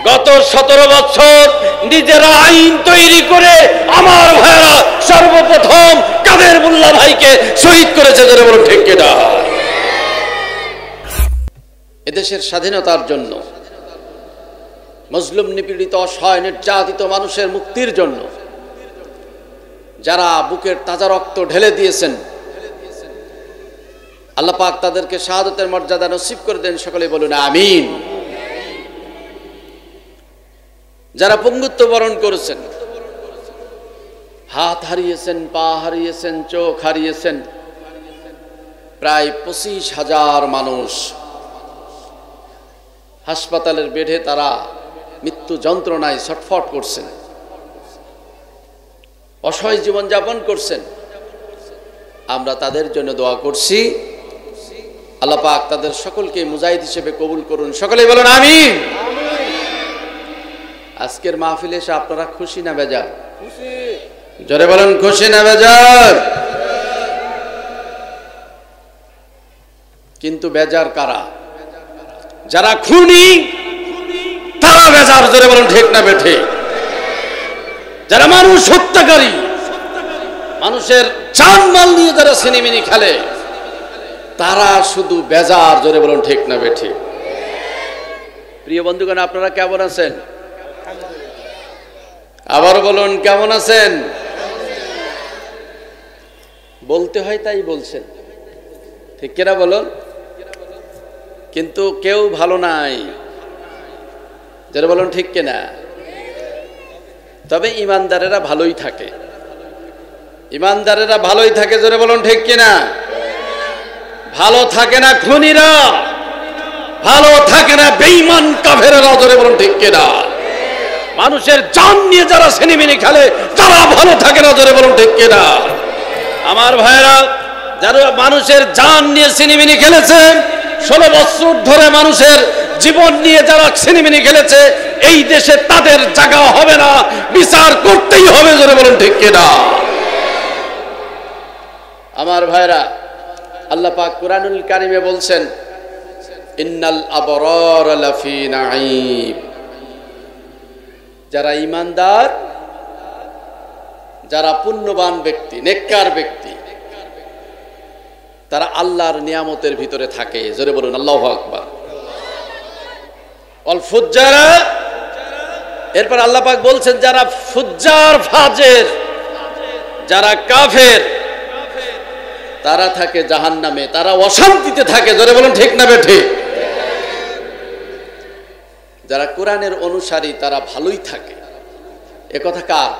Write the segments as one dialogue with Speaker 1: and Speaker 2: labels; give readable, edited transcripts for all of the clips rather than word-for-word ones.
Speaker 1: গত 17 বছর নিজেরা আইন তৈরি করে আমার ভাইরা সর্বপ্রথম কাদের মোল্লা ভাইকে শহীদ করেছে, যারা বলুন ঠিক কিনা। এদেশের স্বাধীনতার জন্য, মজলুম নিপীড়িত অসহায় নির্যাতিত মানুষের মুক্তির জন্য যারা বুকের তাজা রক্ত ঢেলে দিয়েছেন, আল্লাহ পাক তাদেরকে শাহাদাতের মর্যাদা নসিব করে দেন, সকলে বলুন আমিন। যারা পঙ্গুত্ব বরণ করেছেন, হাত হারিয়েছেন, পা হারিয়েছেন, চোখ হারিয়েছেন, প্রায় 25,000 মানুষ হাসপাতালের বেডে তারা মৃত্যু যন্ত্রণায় ছটফট করছেন, অসহায় জীবন যাপন করছেন। আমরা তাদের জন্য দোয়া করছি, আল্লাহ পাক তাদের সকলকে মুজাহিদ হিসেবে কবুল করুন, সকলেই বলুন আমিন। আজকের মাহফিলে এসে আপনারা খুশি না বেজার? জোরে বলেন খুশি না বেজার? কিন্তু বেজার কারা? যারা খুনি তারা বেজার, জোরে বলেন ঠিক না বেঠে? যারা মানুষ হত্যাকারী, মানুষের জানমাল নিয়ে যারা সিনেমিনি খেলে, তারা শুধু বেজার, জোরে বলুন ঠিক না বেঠে? প্রিয় বন্ধুগণ, আপনারা কেমন আছেন? আবার বলুন কেমন আছেন? বলতে হয় তাই বলছেন, ঠিক কিনা বলুন? কিন্তু কেউ ভালো নাই, যারা বলুন ঠিক কিনা? তবে ইমানদারেরা ভালোই থাকে, ইমানদারেরা ভালোই থাকে, যারা বলুন ঠিক কিনা? ভালো থাকে না খুনিরা, ভালো থাকে না বেঈমান কাফেরেরা, যারা বলুন ঠিক কিনা? মানুষের জান নিয়ে যারা সিনেমিনি খেলে তারা ভালো থাকে না, যারা বলুন ঠিক কিনা? আমার ভাইরা, যারা মানুষের জান নিয়ে সিনেমিনি খেলেছে, 16 বছর ধরে মানুষের জীবন নিয়ে যারা সিনেমিনি খেলেছে, এই দেশে তাদের জায়গা হবে না, বিচার করতেই হবে, যারা বলুন ঠিক কিনা? আমার ভাইরা, আল্লাহ পাক কুরআনুল কারীমে বলছেন, ইন্নাল আবরার লাফি নাঈম। যারা ঈমানদার, যারা পুণ্যবান ব্যক্তি, নেককার ব্যক্তি, তারা আল্লাহর নিয়ামতের ভিতরে থাকে, জোরে বলুন আল্লাহু আকবার। অল ফুজ্জারা, এরপর আল্লাহ পাক বলছেন যারা ফুজ্জার ফাজের, যারা কাফের, তারা থাকে জাহান্নামে, তারা অশান্তিতে থাকে, জোরে বলুন ঠিক না বেঠে? যারা কোরআনের অনুসারী তারা ভালোই থাকে, এ কথা কার?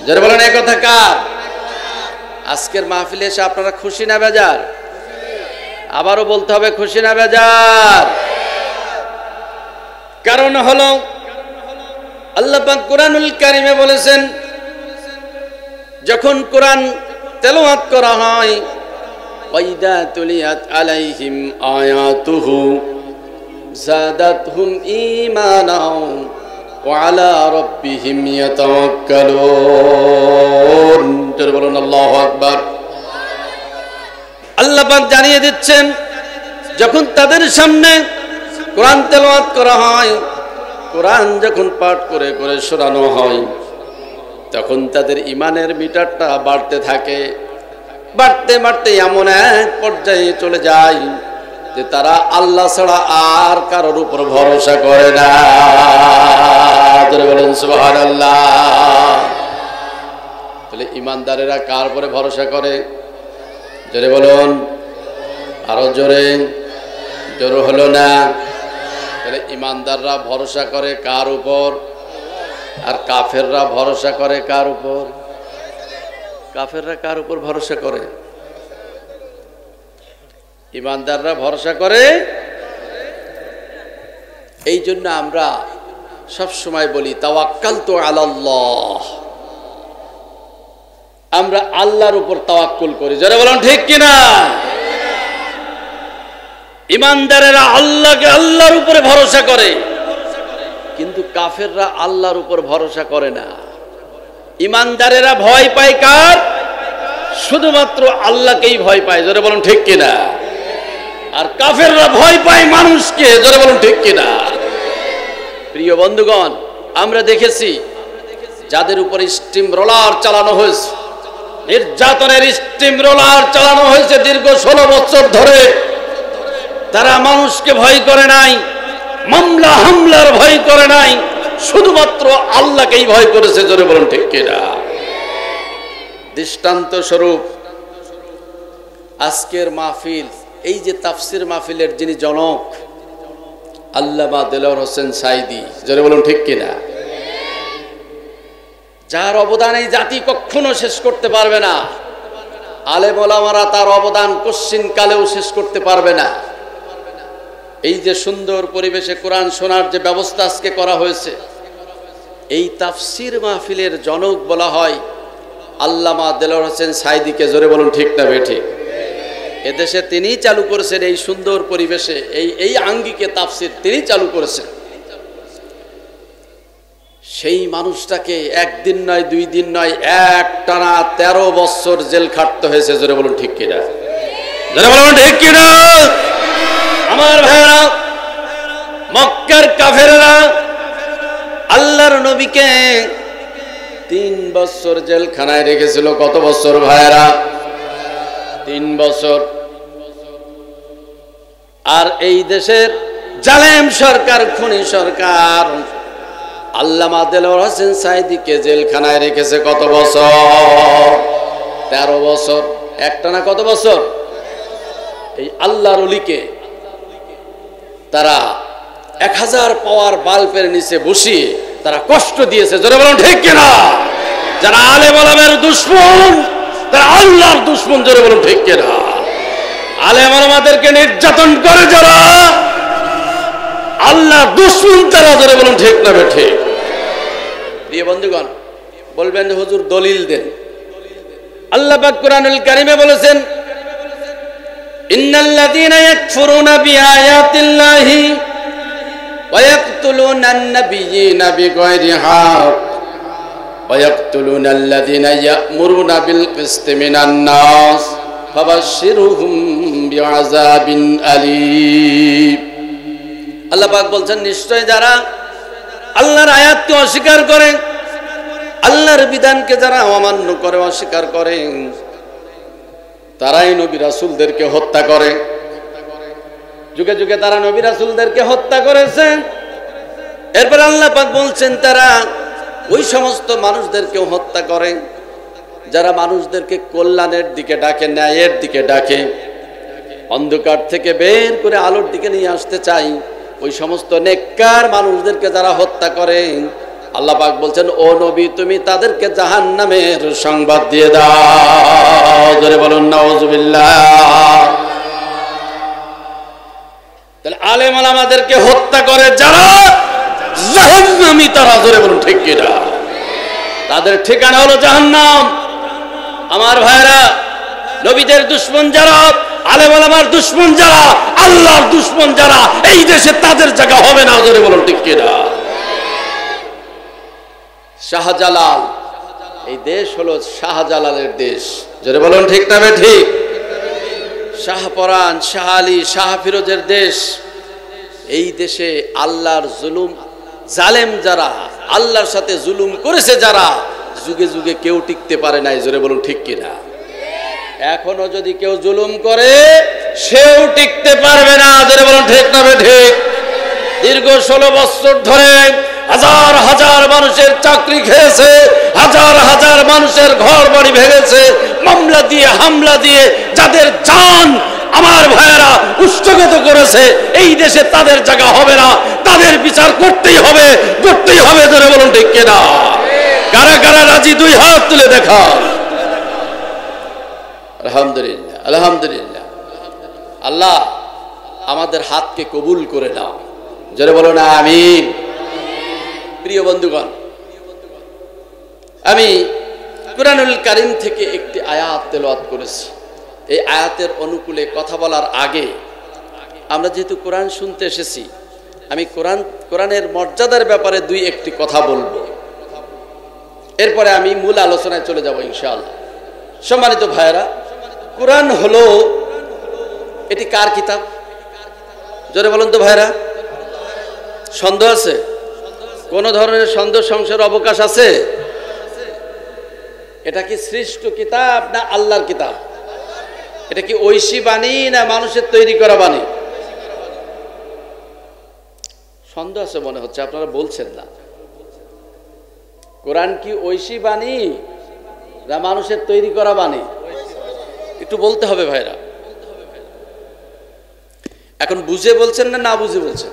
Speaker 1: যারা বলেন এ কথা কার? আজকের মাহফিলে এসে আপনারা খুশি না বেজার? আবারও বলতে হবে খুশি না বেজার? কারণ হলো আল্লাহ পাক কুরআনুল কারীমে বলেছেন, যখন কোরআন তেলাওয়াত করা হয়, ওয়াইদা তুলিয়াত আলাইহিম আয়াতুহু যাদাতহুম ঈমানাও ওয়া আলা রাব্বিহিম ইয়াতাওয়াক্কালুন। জোরে বলুন আল্লাহু আকবার। আল্লাহ পাক জানিয়ে দিচ্ছেন, যখন তাদের সামনে কোরআন তেলাওয়াত করা হয়, কোরআন যখন পাঠ করে করে শোনানো হয়, তখন তাদের ঈমানের মিটারটা বাড়তে থাকে, বাড়তে বাড়তে এমন এক পর্যায়ে চলে যায় যে তারা আল্লাহ ছাড়া আর কারোর উপর ভরসা করে না। বলেন সুবহানাল্লাহ। তাহলে ইমানদারেরা কার উপরে ভরসা করে? জোরে বলুন, আরো জোরে, জোরে হলো না? তাহলে ইমানদাররা ভরসা করে কার উপর? আর কাফেররা ভরসা করে কার উপর? কাফেররা কার উপর ভরসা করে? ইমানদাররা ভরসা করে। এই জন্য আমরা সব সময় বলি তাওয়াক্কালতু আলাল্লাহ, আমরা আল্লাহর উপর তাওয়াক্কুল করি। যারা বলেন ঠিক কিনা? ইমানদারেরা আল্লাহর উপরে ভরসা করে, কিন্তু কাফেররা আল্লাহর উপর ভরসা করে না। ইমানদারেরা ভয় পায় কার? শুধুমাত্র আল্লাহকেই ভয় পায়। যারা বলেন ঠিক কিনা? আর কাফেররা ভয় পায় মানুষকে। যারা বলেন ঠিক কিনা? প্রিয় বন্ধুগণ, আমরা দেখেছি যাদের উপর স্টিম রোলার চালানো হয়েছে, নির্যাতনের স্টিম রোলার চালানো হয়েছে দীর্ঘ 16 বছর ধরে, তারা মানুষকে ভয় করে নাই, মামলা হামলার ভয় করে নাই, শুধুমাত্র আল্লাহকেই ভয় করেছে। জোরে বলুন ঠিক কিনা? দৃষ্টান্ত স্বরূপ আজকের মাহফিল, এই যে তাফসির মাহফিলের যিনি জনক আল্লামা দেলোয়ার হোসেন সাঈদী, জোরে বলুন ঠিক কিনা? যার অবদান এই জাতি কখনো শেষ করতে পারবে না, আলেম ওলামারা তার অবদান কোশ্চিন কালেও শেষ করতে পারবে না। এই যে সুন্দর পরিবেশে কোরআন শোনার যে ব্যবস্থা আজকে করা হয়েছে, এই তাফসির মাহফিলের জনক বলা হয় আল্লামা দেলোয়ার হোসেন সাঈদীকে। জোরে বলুন ঠিক না বেঠিক? এদেশে তিনি চালু করেছেন এই সুন্দর পরিবেশে, এই আঙ্গিকে তাফসির তিনি চালু করেছেন। সেই মানুষটাকে একদিন নয়, 2 দিন নয়, একটানা 13 বছর জেল খাটতে হয়েছে। জোরে বলুন ঠিক কিনা? জোরে বলুন ঠিক কিনা? আমার ভাইরা, মক্কার কাফেররা আল্লাহর নবীকে 3 বছর জেলখানায় রেখেছিল। কত বছর ভাইরা? 3 বছর। আর এই দেশের জালেম সরকার, খুনি সরকার আল্লামা দেলোয়ার হোসেন সাঈদীকে জেলখানায় রেখেছে কত বছর? 13 বছর। একটানা কত বছর? এই আল্লাহর ওলিকে তারা 1000 পাওয়ার বাল্বের নিচে বসিয়ে তারা কষ্ট দিয়েছে। জোরে বলুন ঠিক কিনা? যারা আলেম ওলামার দুশমন, তারা আল্লাহর দুশমন। জোরে বলুন ঠিক কিনা? আলেম ওলামাদেরকে নির্যাতন করে যারা আল্লাহর দুশমন, তারা। জোরে বলুন ঠিক না বেঠিক? প্রিয় বন্ধুগণ, বলবেন হুজুর দলিল দেন। আল্লাহ পাক কুরআনুল কারীমে বলেছেন, ইন্নাল্লাযীনা ইয়াকফুরুনা বিআয়াতিল্লাহি ওয়া ইয়াকতুলুনান নাবিয়্যিনা বিগায়রি হক ওয়া ইয়াকতুলুনাল্লাযীনা ইয়া'মুরুনা বিল কিসতি মিনান নাস ফাবাশশিরহুম বিআযাবিন আলীম। আল্লাহ পাক বলছেন, নিশ্চয় যারা আল্লাহর আয়াতকে অস্বীকার করে, আল্লাহর বিধানকে যারা অমান্য করে, অস্বীকার করে, তারাই নবী রাসূলদেরকে হত্যা করে। যুগে যুগে তারা নবী রাসূলদেরকে হত্যা করেছে। এরপর আল্লাহ পাক বলছেন, তারা ওই সমস্ত মানুষদেরকেও হত্যা করে যারা মানুষদেরকে কল্যাণের দিকে ডাকে, ন্যায়ের দিকে ডাকে, অন্ধকার থেকে বের করে আলোর দিকে নিয়ে আসতে চাই। ওই সমস্ত নেককার মানুষদেরকে যারা হত্যা করে, আল্লাহ পাক বলছেন, ও নবী তুমি তাদেরকে জাহান্নামের সংবাদ দিয়ে দাও। জোরে বলুন নাউজুবিল্লাহ। তাহলে আলেম ওলামাদেরকে হত্যা করে যারা, জাহান্নামী তারা। জোরে বলুন ঠিক কিনা? তাদের ঠিকানা হলো জাহান্নাম। আমার ভাইরা, নবীদের দুশমন যারা, আলেম ওলামার দুশমন যারা, আল্লাহর দুশমন যারা, এই দেশে তাদের জায়গা হবে না। জোরে বলুন ঠিক কিনা? শাহজালাল, এই দেশ হলো শাহজালালের দেশ। জোরে বলুন ঠিক না ঠিক? শাহপরান, শাহ আলী, শাহ ফিরোজের দেশ। এই দেশে আল্লাহর জুলুম, জালেম যারা, আল্লাহর সাথে জুলুম করেছে যারা, যুগে যুগে কেউ টিকতে পারে নাই। জোরে বলুন ঠিক কিনা? এখনো যদি কেউ জুলুম করে, সেও টিকতে পারবে না। জোরে বলুন ঠিক না ঠিক? দীর্ঘ 16 বছর ধরে হাজার হাজার মানুষের চাকরি খেয়েছে, হাজার হাজার মানুষের ঘর বাড়ি ভেঙেছে, মামলা দিয়ে, হামলা দিয়ে যাদের জান আমার ভাইয়েরা উৎসর্গত করেছে, এই দেশে তাদের জায়গা হবে না। তাদের বিচার করতেই হবে, করতেই হবে। জোরে বলুন ঠিক কিনা? কারা কারা রাজি? 2 হাত তুলে দেখা। আলহামদুলিল্লাহ, আলহামদুলিল্লাহ। আল্লাহ আমাদের হাতকে কবুল করে নাও। জোরে বলুন আমিন। প্রিয় বন্ধুগণ, আমি কুরআনুল কারীম থেকে একটি আয়াত তেলাওয়াত করেছি। এই আয়াতের অনুকূলে কথা বলার আগে, আমরা যেহেতু কোরআন শুনতে এসেছি, আমি কোরআনের মর্যাদার ব্যাপারে 2-1টি কথা বলবো। এরপরে আমি মূল আলোচনায় চলে যাব ইনশাআল্লাহ। সম্মানিত ভাইয়েরা, কোরআন হলো, এটি কার কিতাব? জোরে বলুন তো ভাইয়েরা। সন্দেহ আছে? কোন ধরনের সন্দেহ সংশয়ের অবকাশ আছে? এটা কি সৃষ্ট কিতাব না আল্লাহর কিতাব? এটা কি ঐশী বাণী না মানুষের তৈরি করা বাণী? সন্দেহ আছে মনে হচ্ছে, আপনারা বলছেন না। কোরআন কি ঐশী বাণী না মানুষের তৈরি করা বাণী? একটু বলতে হবে ভাইরা। এখন বুঝে বলছেন না না বুঝে বলছেন?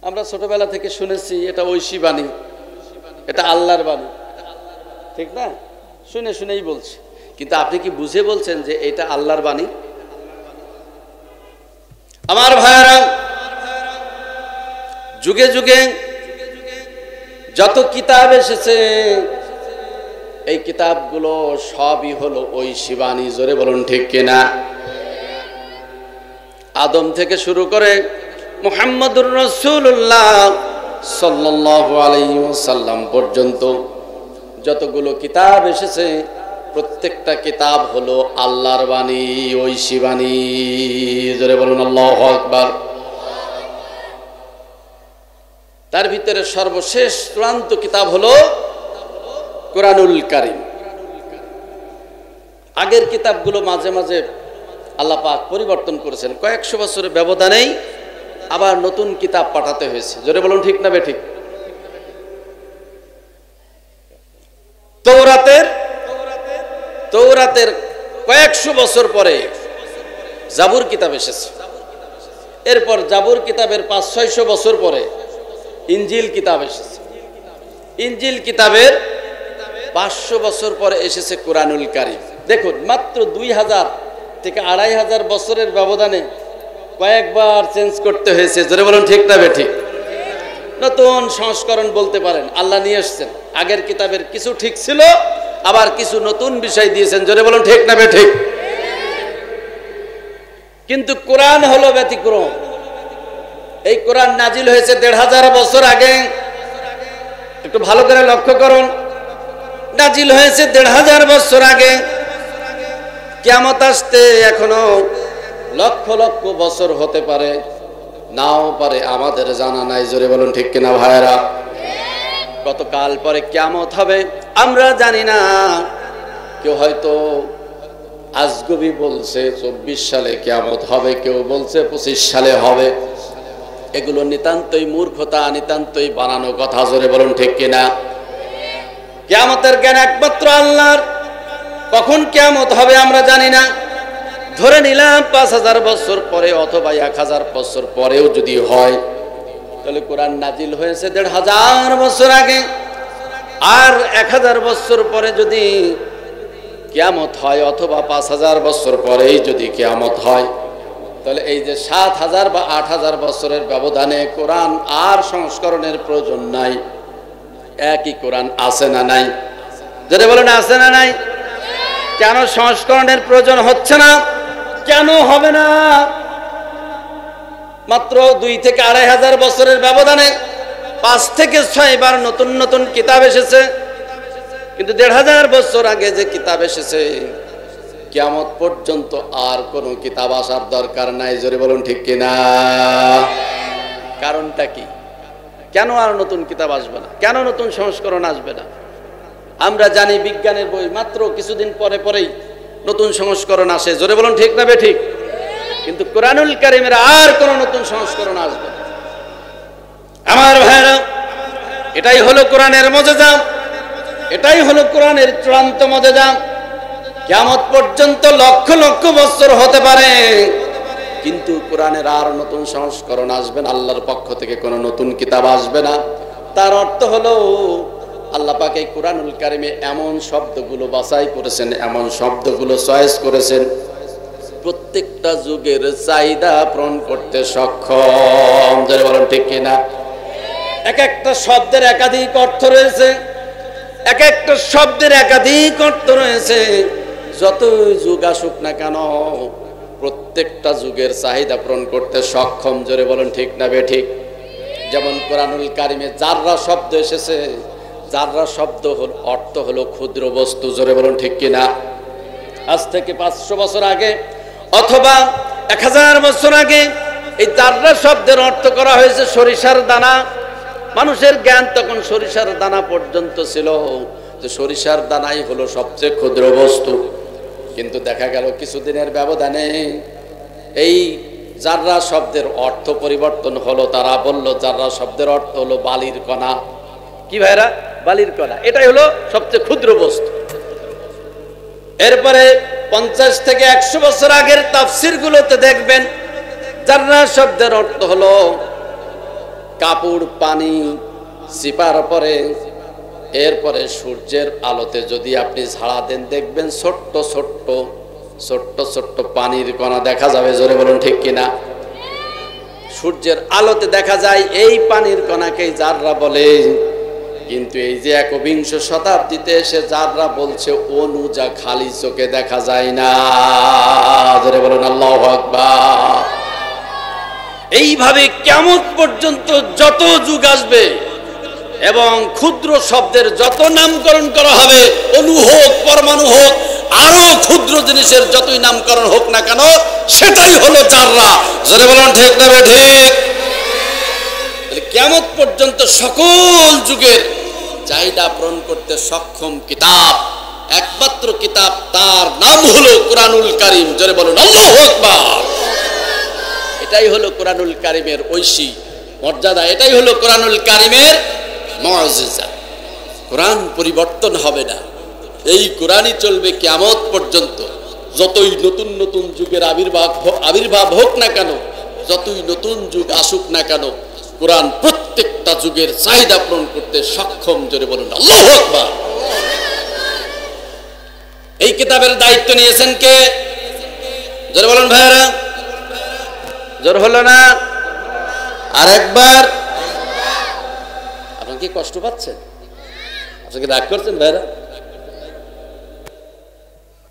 Speaker 1: আমরা ছোটবেলা থেকে শুনেছি এটা ঐশী বাণী, এটা আল্লাহর বাণী, ঠিক না? শুনে শুনেই বলছি। কিন্তু আপনি কি বুঝে বলছেন যে এটা আল্লাহর বাণী? আমার ভাইরা, যুগে যুগে যত কিতাব এসেছে এই কিতাবগুলো সবই হলো ঐশী বাণী। জোরে বলুন ঠিক কিনা? আদম থেকে শুরু করে মুহাম্মদুর রাসূলুল্লাহ সাল্লাল্লাহু আলাইহি ওয়াসাল্লাম পর্যন্ত যতগুলো কিতাব এসেছে প্রত্যেকটা কিতাব হলো আল্লাহর বাণী, ঐশী বাণী। জোরে বলুন আল্লাহু আকবার। তার ভিতরে সর্বশেষ চূড়ান্ত কিতাব হলো কোরআনুল কারীম। আগের কিতাবগুলো মাঝে মাঝে আল্লাহ পাক পরিবর্তন করেছেন, কয়েকশো বছরের ব্যবধানেই আবার নতুন কিতাব পাঠাতে হয়েছে। জোরে বলুন ঠিক না বেঠিক? তৌরাতের কয়েকশো বছর পরে জাবুর কিতাব এসেছে। এরপর জাবুর কিতাবের 500-600 বছর পরে ইনজিল কিতাব এসেছে। ইনজিল কিতাবের 500 বছর পরে এসেছে কোরআনুল কারীম। দেখুন, মাত্র 2000 থেকে 2500 বছরের ব্যবধানে কয়েকবার চেঞ্জ করতে হয়েছে। জোরে বলুন ঠিক না বেঠিক? নতুন সংস্করণ বলতে পারেন, আল্লাহ নিয়ে এসেছেন। আগের কিতাবের কিছু ঠিক ছিল, আবার কিছু নতুন বিষয় দিয়েছেন। জোরে বলুন ঠিক না বেঠিক? কিন্তু কোরআন হলো ব্যতিক্রম। এই কোরআন নাজিল হয়েছে 1500 বছর আগে। একটু ভালো করে লক্ষ্য করুন, নাজিল হয়েছে 1500 বছর আগে। কিয়ামত আসতে এখনো লক্ষ লক্ষ বছর হতে পারে, নাও পারে, আমাদের জানা নাই। জোরে বলুন ঠিক কিনা ভাইরা? কতকাল পরে কিয়ামত হবে আমরা জানি না। কেউ হয়তো আজগবি বলছে 24 সালে কিয়ামত হবে, কেউ বলছে 25 সালে হবে। এগুলো নিতান্তই মূর্খতা, নিতান্তই বানানো কথা। জোরে বলুন ঠিক কিনা? কিয়ামতের জ্ঞান একমাত্র আল্লাহর। কখন কিয়ামত হবে আমরা জানি না। ধরে নিলাম 5000 বছর পরে অথবা 1000 বছর পরেও যদি হয়, তাহলে কোরআন নাজিল হয়েছে 1500 বছর আগে। আর 1000 বছর পরে যদি কিয়ামত হয় অথবা 5000 বছর পরেই যদি কিয়ামত হয়, তাহলে এই যে 7000 বা 8000 বছরের ব্যবধানে কোরআন আর সংস্করণের প্রয়োজন নাই। একই কোরআন আছে না নাই? যদি বলেন আছে না নাই? কেন সংস্করণের প্রয়োজন হচ্ছে না? কেন হবে না? মাত্র 2 থেকে 2500 বছরের ব্যবধানে 5 থেকে 6 বার নতুন নতুন কিতাব এসেছে। কিন্তু 1500 বছর আগে যে কিতাব এসেছে, কিয়ামত পর্যন্ত আর কোনো কিতাব আসার দরকার নাই। জোরে বলুন ঠিক কিনা? কারণটা কি? কেন আর নতুন কিতাব আসবে না? কেন নতুন সংস্করণ আসবে না? আমরা জানি বিজ্ঞানের বই মাত্র কিছুদিন পরে পরেই নতুন সংস্করণ আসে। জোরে বলুন ঠিক না বেঠিক? কিন্তু কোরআনুল কারীমের আর কোনো নতুন সংস্করণ আসবে না। আমার ভাইরা, এটাই হলো কোরআনের মুজিজা, এটাই হলো কোরআনের চূড়ান্ত মুজিজা। কিয়ামত পর্যন্ত লক্ষ লক্ষ বছর হতে পারে, কিন্তু কোরআনের আর নতুন সংস্করণ আসবে না। আল্লাহর পক্ষ থেকে কোনো নতুন কিতাব আসবে না। তার অর্থ হলো আল্লাহ পাক এই কোরআনুল কারীমে এমন শব্দগুলো বাছাই করেছেন, এমন শব্দগুলো চয়েস করেছেন, প্রত্যেকটা যুগের চাহিদা পূরণ করতে সক্ষম। যারা বলেন ঠিক কিনা? এক একটা শব্দের একাধিক অর্থ রয়েছে, এক একটা শব্দের একাধিক অর্থ রয়েছে। যতই যুগ আসুক না কেন, প্রত্যেকটা যুগের চাহিদা পূরণ করতে সক্ষম। জোরে বলেন ঠিক না বেঠিক? যেমন কোরআনুল কারীমে জাররা শব্দ এসেছে। জাররা শব্দ অর্থ হলো ক্ষুদ্র বস্তু। জোরে বলুন ঠিক কিনা? আজ থেকে 500 বছর আগে অথবা 1000 বছর আগে এই জাররা শব্দের অর্থ করা হয়েছে সরিষার দানা। মানুষের জ্ঞান তখন সরিষার দানা পর্যন্ত ছিল, যে সরিষার দানাই হলো সবচেয়ে ক্ষুদ্র বস্তু। কিন্তু দেখা গেল কিছুদিনের ব্যবধানে এই জাররা শব্দের অর্থ পরিবর্তন হলো। তারা বলল জাররা শব্দের অর্থ হলো বালির কণা। কি ভাইরা? বালির কণা, এটাই হলো সবচেয়ে ক্ষুদ্র বস্তু। এরপরে 50 থেকে 100 বছর আগের তাফসির গুলোতে দেখবেন জাররা শব্দের অর্থ হলো কাপড় পানি চিপার পরে এরপরে সূর্যের আলোতে যদি আপনি ঝাড়া দেন, দেখবেন ছোট্ট ছোট্ট ছোট্ট ছোট্ট পানির কণা দেখা যাবে। জোরে বলুন ঠিক কিনা? সূর্যের আলোতে দেখা যায়, এই পানির কণাকেই জাররা বলে। কিন্তু এই যে 21 শতাব্দীতে এসে জাররা বলছে অণু, যা খালি চোখে দেখা যায় না। জোরে বলুন আল্লাহু আকবার। এইভাবে কিয়ামত পর্যন্ত যত যুগ আসবে এবং ক্ষুদ্র শব্দের যত নামকরণ করা হবে, অণু হোক পরমাণু হোক আরো ক্ষুদ্র জিনিসের যতই নামকরণ হোক না কেন, সেটাই হলো জাররা। জোরে বলুন ঠিক না ঠিক? কিয়ামত পর্যন্ত সকল যুগের চাহিদা পূরণ করতে সক্ষম কিতাব, একমাত্র কিতাব, তার নাম হলো কুরআনুল কারীম। জোরে বলুন আল্লাহু আকবার। এটাই হলো কুরআনুল কারীমের ঐশী মর্যাদা, এটাই হলো কুরআনুল কারীমের মুআজিজা। কুরআন পরিবর্তন হবে না, এই কুরআনই চলবে কিয়ামত পর্যন্ত। যতই নতুন নতুন যুগের আবির্ভাব হোক না কেন, যতই নতুন যুগ আসুক না কেন, কুরআন প্রত্যেকটা যুগের চাহিদা পূরণ করতে সক্ষম। জোরে বলুন আল্লাহু আকবার। এই কিতাবের দায়িত্ব নিয়েছেন কে? জোরে বলুন ভাইরা। জোর হলো না? আরেকবার। আপনারা কি কষ্ট পাচ্ছেন? আপনাকে রাগ করছেন ভাইরা?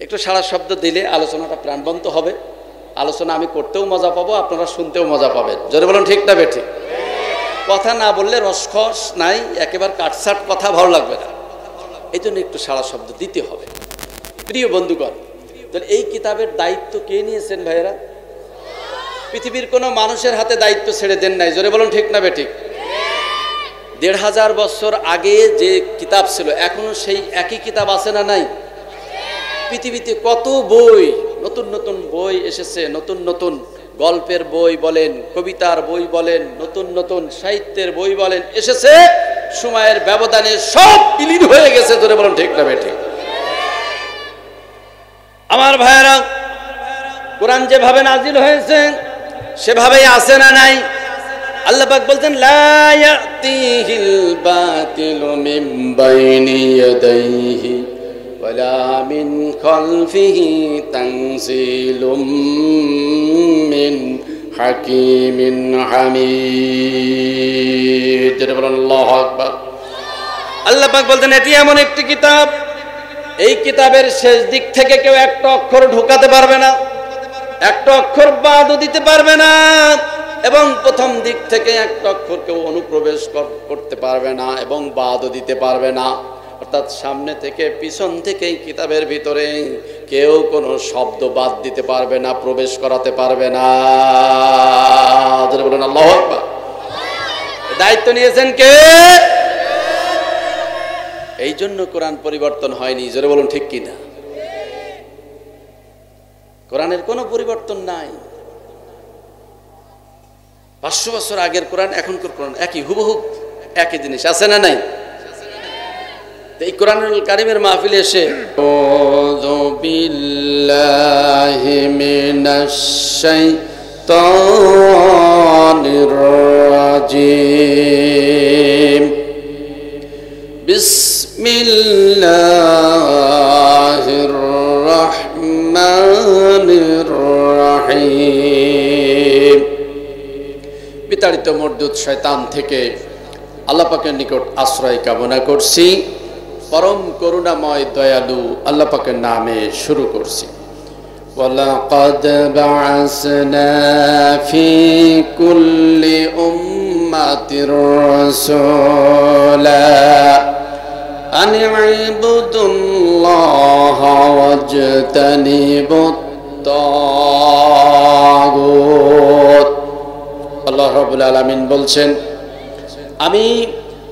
Speaker 1: একটু সারা শব্দ দিলে আলোচনাটা প্রাণবন্ত হবে। আলোচনা আমি করতেও মজা পাবো, আপনারা শুনতেও মজা পাবেন। জোরে বলুন ঠিক না বেঠিক? কথা না বললে রসকস নাই, একেবারে কাটসাট কথা ভালো লাগবে না। এই জন্য একটু সারা শব্দ দিতে হবে। প্রিয় বন্ধুগণ, তাহলে এই কিতাবের দায়িত্ব কে নিয়েছেন ভাইয়েরা? পৃথিবীর কোনো মানুষের হাতে দায়িত্ব ছেড়ে দেন নাই। জোরে বলুন ঠিক না বেঠিক? 1500 বছর আগে যে কিতাব ছিল, এখনো সেই একই কিতাব আছে না নাই? পৃথিবীতে কত বই, নতুন নতুন বই এসেছে, নতুন নতুন গল্পের বই বলেন, কবিতার বই বলেন, নতুন নতুন সাহিত্যের বই বলেন, এসেছে। সময়ের ব্যবধানে সব বিলীন হয়ে গেছে। ধরে বলুন ঠিক না বেঠিক? আমার ভাইয়েরা, কোরআন যেভাবে নাজিল হয়েছে সেভাবেই আছে না নাই? আল্লাহ পাক বলতেন লা ইয়াতিহিল বাতিলু মিন বাইনি ইয়াদাইহি ওয়ালা মিন খালফিহি তানজিলুম মিন হাকিমিন হামিদ। জোরে বলুন আল্লাহু আকবার। আল্লাহ পাক বলতেন এটি এমন একটি কিতাব, এই কিতাবের শেষ দিক থেকে কেউ একটা অক্ষর ঢোকাতে পারবে না, একটা অক্ষর বাদও দিতে পারবে না, এবং প্রথম দিক থেকে একটা অক্ষর কেউ অনুপ্রবেশ করতে পারবে না এবং বাদও দিতে পারবে না। অর্থাৎ সামনে থেকে পিছন থেকে এই কিতাবের ভিতরে কেউ কোনো শব্দ বাদ দিতে পারবে না, প্রবেশ করাতে পারবে না। বলুন আল্লাহু আকবার। দায়িত্ব নিয়েছেন কে? এই জন্য কোরআন পরিবর্তন হয়নি। জোরে বলুন ঠিক কিনা? কোরআনের কোনো পরিবর্তন নাই। 500 বছর আগের কোরআন এখনকার কোরআন একই, হুবহু একই জিনিস, আছে না নাই? এই কোরআনুল কারীমের মাহফিলে এসে আউযু বিল্লাহি মিনাশ শাইতানির রাজিম বিসমিল্লাহির রাহমানির রাহিম। বিতাড়িত মরদুদ শয়তান থেকে আল্লাহ পাকের নিকট আশ্রয় কামনা করছি। পরম করুণাময় দয়ালু আল্লাহ পাকের নামে শুরু করছি। ওয়ালাকাদ বা'আসনা ফি কুল্লি উম্মাতির রাসূলা আন ইবুদুল্লাহা ওয়াজতানিবুত তাগুত আল্লাহ রাব্বুল আলামিন বলছেন, আমি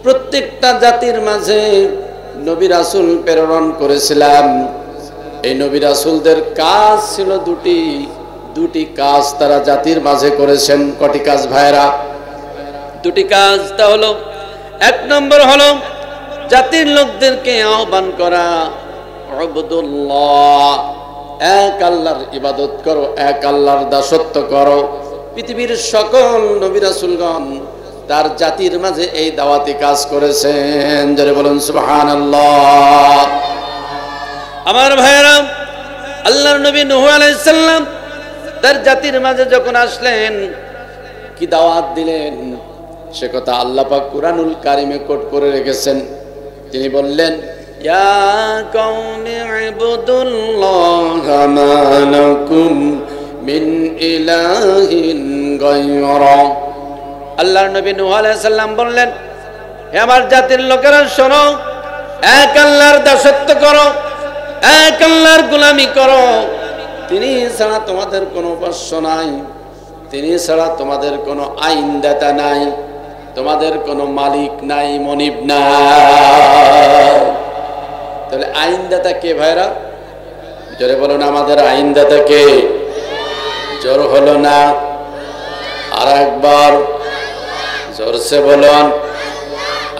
Speaker 1: প্রত্যেকটা জাতির মাঝে নবী রাসূল প্রেরণ করেছিলাম। এই নবী রাসূলদের কাজ ছিল দুটি কাজ তারা জাতির মাঝে করেছেন। কটি কাজ ভাইরা? দুটি কাজ। তা হলো, এক নম্বর হলো জাতির লোকদেরকে আহ্বান করা, উবুদুল্লাহ, এক আল্লাহর ইবাদত করো, এক আল্লাহর দাসত্ব করো। পৃথিবীর সকল নবী রাসূলগণ তার জাতির মাঝে এই দাওয়াতি কাজ করেছেন। যারা বলুন সুবহানাল্লাহ। আমার ভাইরা, আল্লাহর নবী নূহ আলাইহিস সালাম তার জাতির মাঝে যখন আসলেন, কি দাওয়াত দিলেন সে কথা আল্লাহ পাক কুরআনুল কারীমে কোট করে রেখেছেন। তিনি বললেন, ইয়া কওমি ইবুদুল্লাহা মা লাকুম মিন ইলাহিন গায়রা। আল্লাহর নবী নূহ আলাইহিস সালাম বললেন, হে আমার জাতির লোকেরা শোনো, এক আল্লাহর দাসত্ব করো, এক আল্লাহর গোলামি করো। তিনি ছাড়া তোমাদের কোনো উপাস্য নাই, তিনি ছাড়া তোমাদের কোনো আইনদাতা নাই, তোমাদের কোনো মালিক নাই, মনিব নাই। তাহলে আইনদাতা কে ভাইরা? জোরে বলুন, আমাদের আইনদাতা কে? জোর হলো না, আর একবার জোরসে বলুন,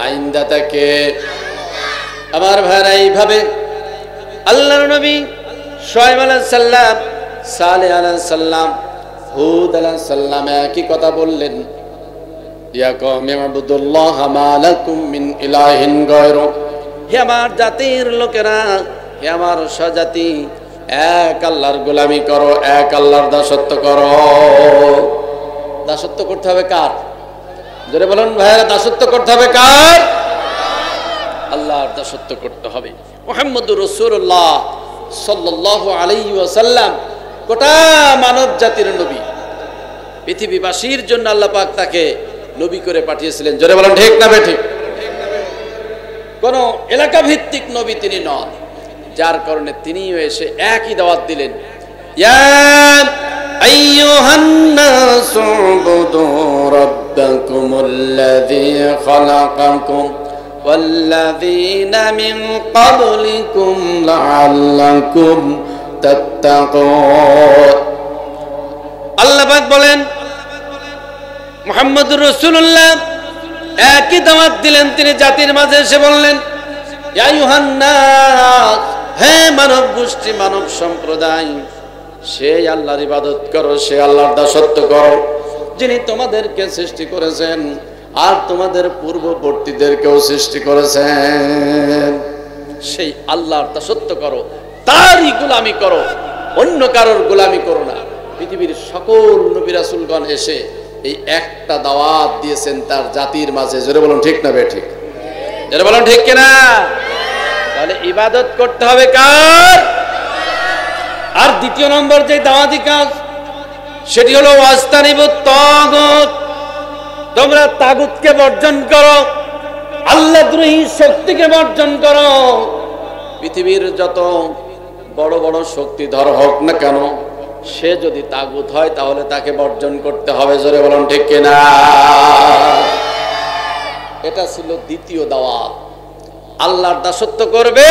Speaker 1: আইনদাতা কে? আমার ভাইরা, এইভাবে আল্লাহর নবী শুআয়ব আলাইহিস সালাম, সালেহ আলাইহিস সালাম, হুদ আলাইহিস সালাম একই কথা বললেন, ইয়া কওমি ইবুদুল্লাহা মা লাকুম মিন ইলাহিন গায়রু। হে আমার জাতির লোকেরা, হে আমার স্বজাতি, এক আল্লাহর গোলামি করো, এক আল্লাহর দাসত্ব করো। দাসত্ব করতে হবে কার? জোরে বলুন ভাইরা, দাসত্ব করতে হবে কার? আল্লাহর দাসত্ব করতে হবে। মুহাম্মদুর রাসূলুল্লাহ সাল্লাল্লাহু আলাইহি ওয়াসাল্লাম গোটা মানব জাতির নবী, পৃথিবীবাসীর জন্য আল্লাহ পাক তাকে নবী করে পাঠিয়েছিলেন। জোরে বলেন ঠিক না বেঠিক? কোন এলাকা ভিত্তিক নবী তিনি নন, যার কারণে তিনিও এসে একই দাওয়াত দিলেন, ইয়া আইয়ুহান নাসু উবুদু রাব্বাকুমুল্লাযী খালাকাকুম ওয়াল্লাযীনা মিন ক্বাবলিকুম লাআল্লাকুম তাত্তাকুন। আল্লাহ পাক বলেন, মুহাম্মদুর রাসূলুল্লাহ একই দাওয়াত দিলেন। তিনি জাতির মাঝে এসে বললেন, ইয়া আইয়ুহান নাস, হে মানব গোষ্ঠী, মানব সম্প্রদায়, সেই আল্লাহর ইবাদত করো, সে আল্লাহর দাসত্ব করো, যিনি তোমাদেরকে সৃষ্টি করেছেন আর তোমাদের পূর্ববর্তীদেরকেও সৃষ্টি করেছেন। সেই আল্লাহর দাসত্ব করো, তারই গোলামি করো, অন্য কারোর গোলামি করো না। পৃথিবীর সকল নবী রাসূলগণ এসে এই একটা দাওয়াত দিয়েছেন তার জাতির মাঝে। জোরে বলুন ঠিক না বেঠিক? জোরে বলুন ঠিক কিনা? তাহলে ইবাদত করতে হবে কার? আর দ্বিতীয় নম্বর যে দাওয়াতি কাজ, সেটি হলো ওয়াস্তানিবুত তাগুত। তোমরা তাগুতকে বর্জন করো, আল্লাহদ্রোহী শক্তিকে বর্জন করো। পৃথিবীর যত বড় বড় শক্তিধর হোক না কেন, সে যদি তাগুত হয় তাহলে তাকে বর্জন করতে হবে। জোরে বলুন ঠিক কিনা? এটা ছিল দ্বিতীয় দাওয়াত। আল্লাহর দাসত্ব করবে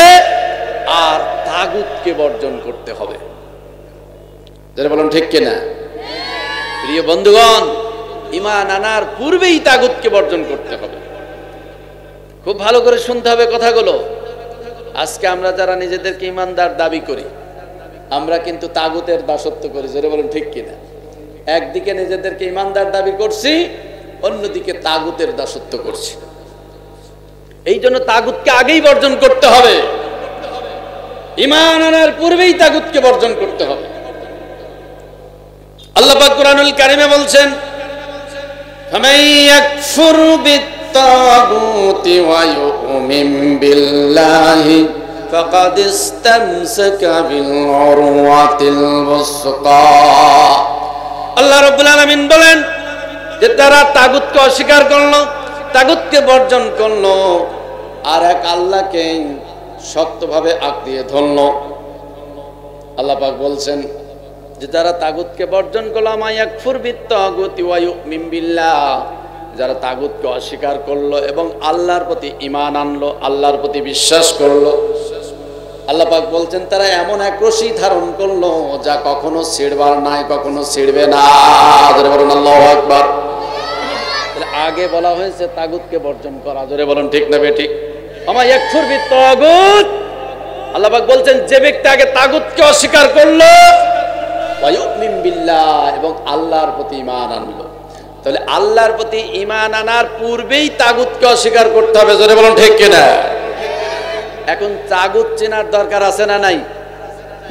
Speaker 1: আর তাগুতকে বর্জন করতে হবে। জোরে বলুন ঠিক কিনা? প্রিয় বন্ধুগণ, ঈমান আনার পূর্বেই তাগুতকে বর্জন করতে হবে। খুব ভালো করে শুনতে হবে কথাগুলো। আজকে আমরা যারা নিজেদেরকে ঈমানদার দাবি করি, আমরা কিন্তু তাগুতের দাসত্ব করি। জোরে বলুন ঠিক কিনা? একদিকে নিজেদেরকে ঈমানদার দাবি করছি, অন্যদিকে তাগুতের দাসত্ব করছি। এই জন্য তাগুতকে আগেই বর্জন করতে হবে। ঈমান আনার পূর্বেই তাগুতকে বর্জন করতে হবে। আল্লাহ পাক কুরআনুল কারীমে বলছেন, ফামান ইয়াকফুর বিত-তাগুতি ওয়া ইউমিন বিল্লাহি ফাকাদ ইসতামসাকা বিল উরওয়াতিল ওয়াসকা। আল্লাহ রাব্বুল আলামিন বলেন যে তারা তাগুতকে অস্বীকার করলো, তাগুতকে বর্জন করলো, আর এক আল্লাহকে শক্তভাবে আঁকড়িয়ে ধরলো। আল্লাহ পাক বলছেন, যে যারা তাগুতকে বর্জন করলো, মায়াকফুর বিত্তাগুতি ওয়া ইউমিন বিল্লাহ, যারা তাগুতকে অস্বীকার করলো এবং আল্লাহর প্রতি ঈমান আনলো, আল্লাহর প্রতি বিশ্বাস করলো, আল্লাহ পাক বলছেন তারা এমন এক রশি ধারণ করলো যা কখনো ছিড়বার নাই, কখনো ছিড়বে না। জোরে বলুন আল্লাহু আকবার। আগে বলা হয়েছে তাগুতকে বর্জন করা, জোরে বলুন ঠিক না বেঠিক? মায়াকফুর বিত্তাগুত, আল্লাহ পাক বলছেন যে ব্যক্তি আগে তাগুতকে অস্বীকার করলো ওয়া ইউমিন বিল্লাহ এবং আল্লাহর প্রতি ঈমান আনলো, তাহলে আল্লাহর প্রতি ঈমান আনার পূর্বেই তাগুতকে অস্বীকার করতে হবে। জোরে বলুন ঠিক কিনা? এখন তাগুত চেনার দরকার আছে না নাই?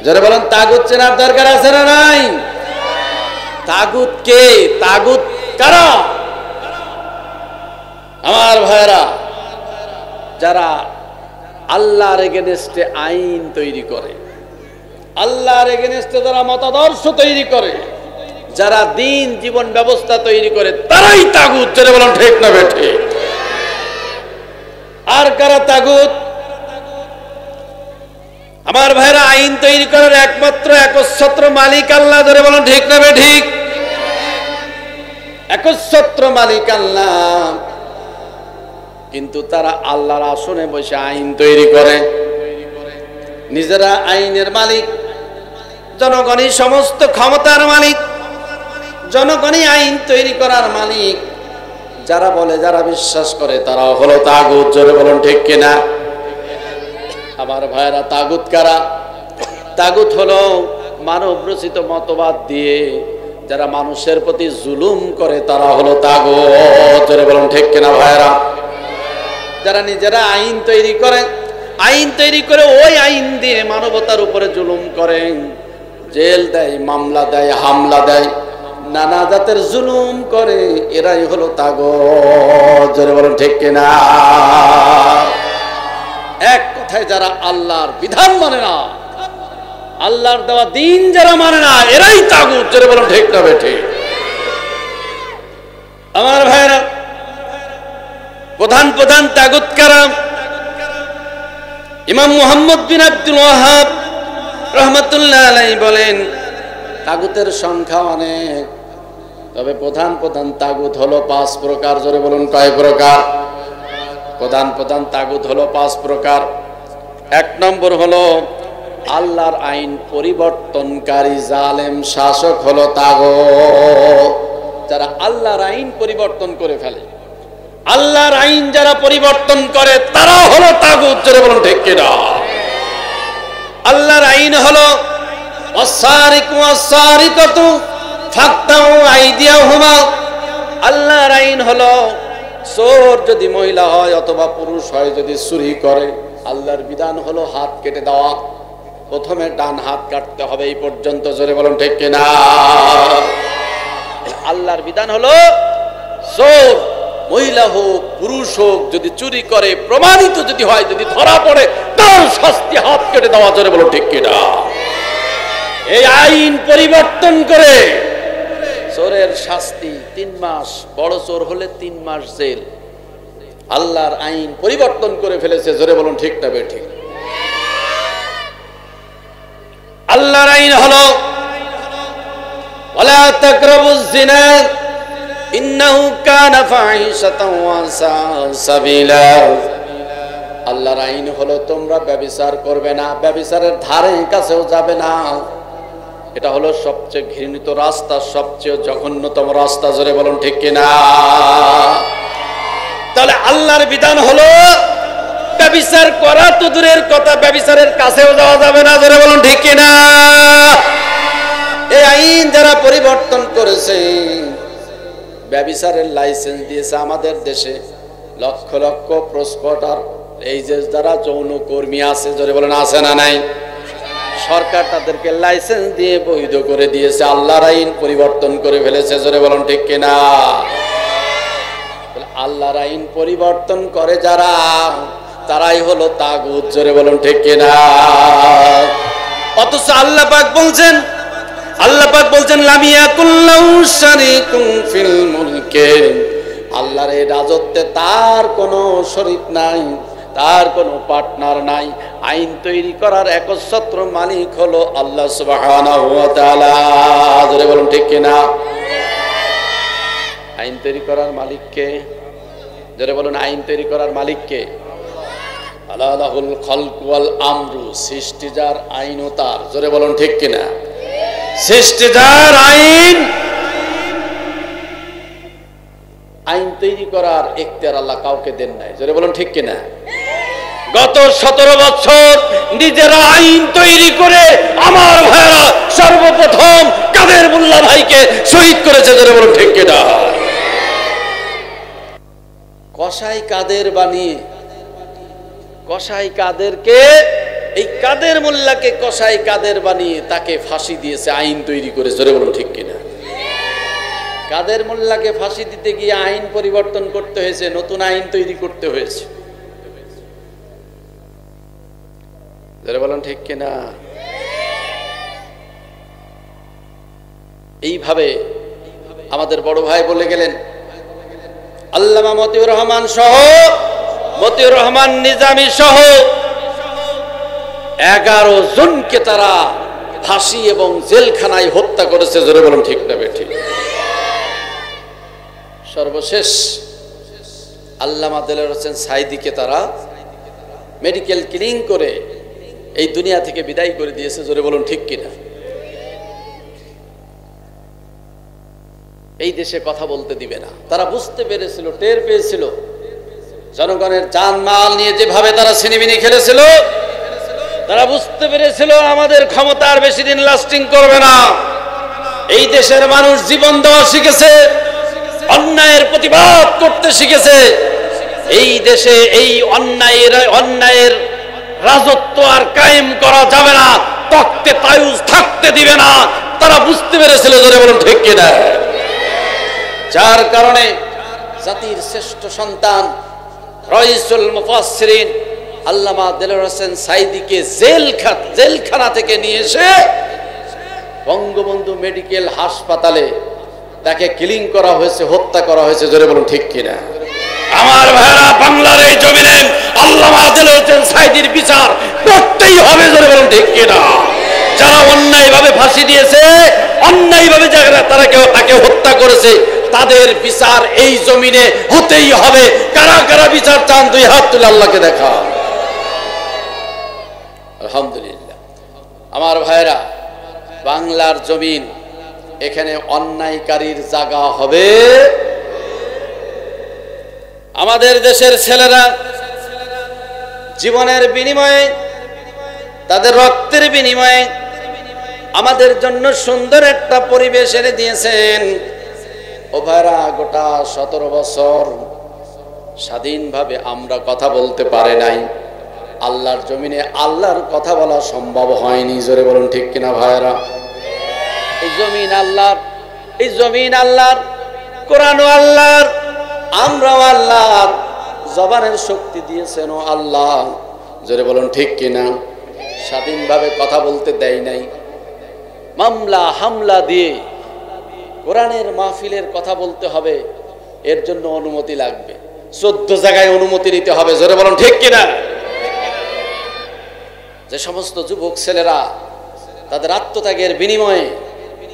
Speaker 1: জোরে বলুন, তাগুত চেনার দরকার আছে না নাই? তাগুত কে? তাগুত কারা? আমার ভাইরা, যারা আল্লাহর এগেনস্টে আইন তৈরি করে, আল্লাহর এগেনস্টে যারা মতাদর্শ তৈরি করে, যারা দিন জীবন ব্যবস্থা তৈরি করে, তারাই তাগুত। জোরে বলুন ঠিক না বেঠিক? আর কারা তাগুত? আমার ভাইরা, আইন তৈরি করার একমাত্র একচ্ছত্র মালিক আল্লাহ। জোরে বলুন ঠিক না বেঠিক? একচ্ছত্র মালিক আল্লাহ, কিন্তু তারা আল্লাহর আসনে বসে আইন তৈরি করে, নিজেরা আইনের মালিক, জনগণই সমস্ত ক্ষমতার মালিক, জনগণই আইন তৈরি করার মালিক। যারা বলে, যারা বিশ্বাস করে, তারা হলো তাগুত। জোরে বলুন ঠিক কিনা? আমার ভাইরা, তাগুত কারা? তাগুত হলো মানব রচিত মতবাদ দিয়ে যারা মানুষের প্রতি জুলুম করে, তারা হলো তাগুত। জোরে বলুন ঠিক কিনা ভাইরা? যারা নিজেরা আইন তৈরি করে, আইন তৈরি করে ওই আইন দিয়ে মানবতার উপরে জুলুম করে, জেল দেয়, মামলা দেয়, হামলা দেয়, নানা জাতের জুলুম করে, এরাই হলো তাগুত। জোরে বলুন ঠিক কিনা? এক কথায় যারা আল্লাহর বিধান মানে না, আল্লাহর দেওয়া দিন যারা মানে না, এরাই তাগুত। জোরে বলুন ঠিক না বেঠিক? আমার ভাইরা, প্রধান প্রধান তাগুত কারা? ইমাম মুহাম্মদ বিন আব্দুল ওয়াহাব রাহমাতুল্লাহ আলাইহি বলেন, তাগুতের সংখ্যা অনেক, তবে প্রধান প্রধান তাগুত হলো 5 প্রকার। জোরে বলুন কয় প্রকার? প্রধান প্রধান তাগুত হলো 5 প্রকার। 1 নম্বর হলো আল্লাহর আইন পরিবর্তনকারী জালেম শাসক হলো তাগুত। যারা আল্লাহর আইন পরিবর্তন করে ফেলে, আল্লাহর আইন যারা পরিবর্তন করে, তারা হলো তাগুত। জোরে বলুন ঠিক কিনা? আল্লাহর আইন হলো ওয়াসারিকু ওয়াসারিকাতু ফাকতাউ আইদিয়াহুমা। আল্লাহর আইন হলো চোর যদি মহিলা হয় অথবা পুরুষ হয়, যদি চুরি করে, আল্লাহর বিধান হলো হাত কেটে দেওয়া। প্রথমে ডান হাত কাটতে হবে, এই পর্যন্ত। জোরে বলুন ঠিক কিনা? আল্লাহর বিধান হলো চোর মহিলা হোক পুরুষ হোক, যদি চুরি করে, প্রমাণিত যদি হয়, যদি ধরা পড়ে, তার শাস্তি হাত কেটে দেওয়া। জোরে বলুন ঠিক কিনা? এই আইন পরিবর্তন করে চোরের শাস্তি 3 মাস, বড় চোর হলে 3 মাস জেল। আল্লাহর আইন পরিবর্তন করে ফেলেছে। জোরে বলুন ঠিক না বেঠিক? আল্লাহর আইন হলো ওয়ালা তাকরাবুজ জিনা ইন্নাহু কানা ফাহিশাতাও ওয়া সাআ সাবিলা। আল্লাহর আইন হলো তোমরা ব্যভিচার করবে না, ব্যভিচারের ধারে কাছেও যাবে না। এটা হলো সবচেয়ে ঘৃণিত রাস্তা, সবচেয়ে জঘন্যতম রাস্তা। জোরে বলুন ঠিক কিনা? তাহলে আল্লাহর বিধান হলো ব্যভিচার করা তো দূরের কথা, ব্যভিচারের কাছেও যাওয়া যাবে না। জোরে বলুন ঠিক কিনা? এই আইন যারা পরিবর্তন করেছে, ব্যভিচারের লাইসেন্স দিয়েছে আমাদের দেশে লক্ষ লক্ষ প্রস্পটার, এই যে যারা যৌন কর্মী আছে, জোরে বলেন আছে না নাই? সরকার তাদেরকে লাইসেন্স দিয়ে বৈধ করে দিয়েছে। আল্লাহর আইন পরিবর্তন করে ফেলেছে। জোরে বলুন ঠিক কিনা? আল্লাহর আইন পরিবর্তন করে যারা, তারাই হলো তাগুত। জোরে বলুন ঠিক কিনা? অথচ আল্লাহ পাক বলছেন, আল্লাহ পাক বলছেন লামিয়াকুল্লাহু শারীকুন ফিল মুলকে, আল্লাহর এই রাজত্বে তার কোনো শরীক নাই, তার কোনো পার্টনার নাই। আইন তৈরি করার একচ্ছত্র মালিক হলো আল্লাহ সুবহানাহু ওয়া তাআলা। জোরে বলুন ঠিক কিনা? আইন তৈরি করার মালিক কে? জোরে বলুন, আইন তৈরি করার মালিক কে? আলা লাহুল খালকু ওয়াল আমরু, সৃষ্টি যার আইনও তার। জোরে বলুন ঠিক কিনা? সৃষ্টি যার আইন, আইন তৈরি করার এখতিয়ার আল্লাহ কাউকে দেন নাই। জোরে বলুন ঠিক কিনা? গত 17 বছর নিজেরা আইন তৈরি করে আমার ভাইরা সর্বপ্রথম কাদের মোল্লা ভাইকে শহীদ করেছে। জোরে বলুন ঠিক কিনা? কসাই কাদের বানিয়ে, কসাই কাদেরকে, এই কাদের মোল্লাকে কসাই কাদের বানিয়ে তাকে ফাঁসি দিয়েছে আইন তৈরি করে। জোরে বলুন ঠিক কিনা? কাদের মোল্লাকে ফাঁসি দিতে গিয়ে আইন পরিবর্তন করতে হয়েছে, নতুন আইন তৈরি করতে হয়েছে। জোরে বলুন ঠিক কিনা? এইভাবে আমাদের বড় ভাই বলে গেলেন, আল্লামা মতিউর রহমান সহ, মতিউর রহমান নিজামী সহ 11 জনকে তারা ফাঁসি এবং জেলখানায় হত্যা করেছে। জোরে বলুন ঠিক না বেঠিক? সর্বশেষ আল্লামা দেলোয়ার হোসেন সাঈদীকে তারা মেডিকেল ক্লিনিং করে এই দুনিয়া থেকে বিদায় করে দিয়েছে। জোরে বলুন ঠিক কিনা? এই দেশে কথা বলতে দিবে না। তারা বুঝতে পেরেছিল, টের পেয়েছিল জনগণের জানমাল নিয়ে যেভাবে তারা ছিনিমিনি খেলেছিল, তারা বুঝতে পেরেছিল আমাদের ক্ষমতা আর বেশি দিন লাস্টিং করবে না। এই দেশের মানুষ জীবন দেওয়া শিখেছে, অন্যায়ের প্রতিবাদ করতে শিখেছে। এই দেশে এই অন্যায়ের রাজত্ব আর কায়েম করা যাবে না, তখতে তায়ুজ থাকতে দিবে না। তারা বুঝতে পেরেছিল। জোরে বলুন ঠিক কিনা? যার কারণে জাতির শ্রেষ্ঠ সন্তান রাইসুল মুফাসসিরিন আল্লামা দেলোয়ার হোসেন সাঈদীকে জেলখানা থেকে নিয়ে এসে বঙ্গবন্ধু মেডিকেল হাসপাতালে তাকে কিলিং করা হয়েছে, হত্যা করা হয়েছে। জোরে বলুন ঠিক কিনা? আমার ভাইরা, বাংলার এই জমিনে আল্লামা দেলোয়ার হোসেন সাঈদীর বিচার করতেই হবে। জোরে বলুন ঠিক কিনা? যারা অন্যায়ভাবে ফাঁসি দিয়েছে, অন্যায়ভাবে যারা তাকে হত্যা করেছে, তাদের বিচার এই জমিনে হতেই হবে। কারা কারা বিচার চান? দুই হাত তুলে আল্লাহকে দেখা। আলহামদুলিল্লাহ। আমার ভাইরা, বাংলার জমিন, এখানে অন্যায়কারীর জায়গা হবে। আমাদের দেশের ছেলেরা জীবনের বিনিময়ে, তাদের রক্তের বিনিময়ে আমাদের জন্য সুন্দর একটা পরিবেশ এনে দিয়েছেন। ও ভাইরা, গোটা 17 বছর স্বাধীনভাবে আমরা কথা বলতে পারে নাই। আল্লাহর জমিনে আল্লাহর কথা বলা সম্ভব হয়নি। জোরে বলুন ঠিক কিনা ভাইরা? এই জমিন আল্লাহর, এই জমিন আল্লাহর, কোরআন আল্লাহর, আমরাও আল্লাহর। জবানের শক্তি দিয়েছেন ও আল্লাহ। জোরে বলুন ঠিক কিনা? স্বাধীনভাবে কথা বলতে দেয় নাই। মামলা হামলা দিয়ে কোরআনের মাহফিলের কথা বলতে হবে, এর জন্য অনুমতি লাগবে। 14 জায়গায় অনুমতি নিতে হবে। জোরে বলুন ঠিক কিনা? যে সমস্ত যুবক ছেলেরা তাদের আত্মত্যাগের বিনিময়ে,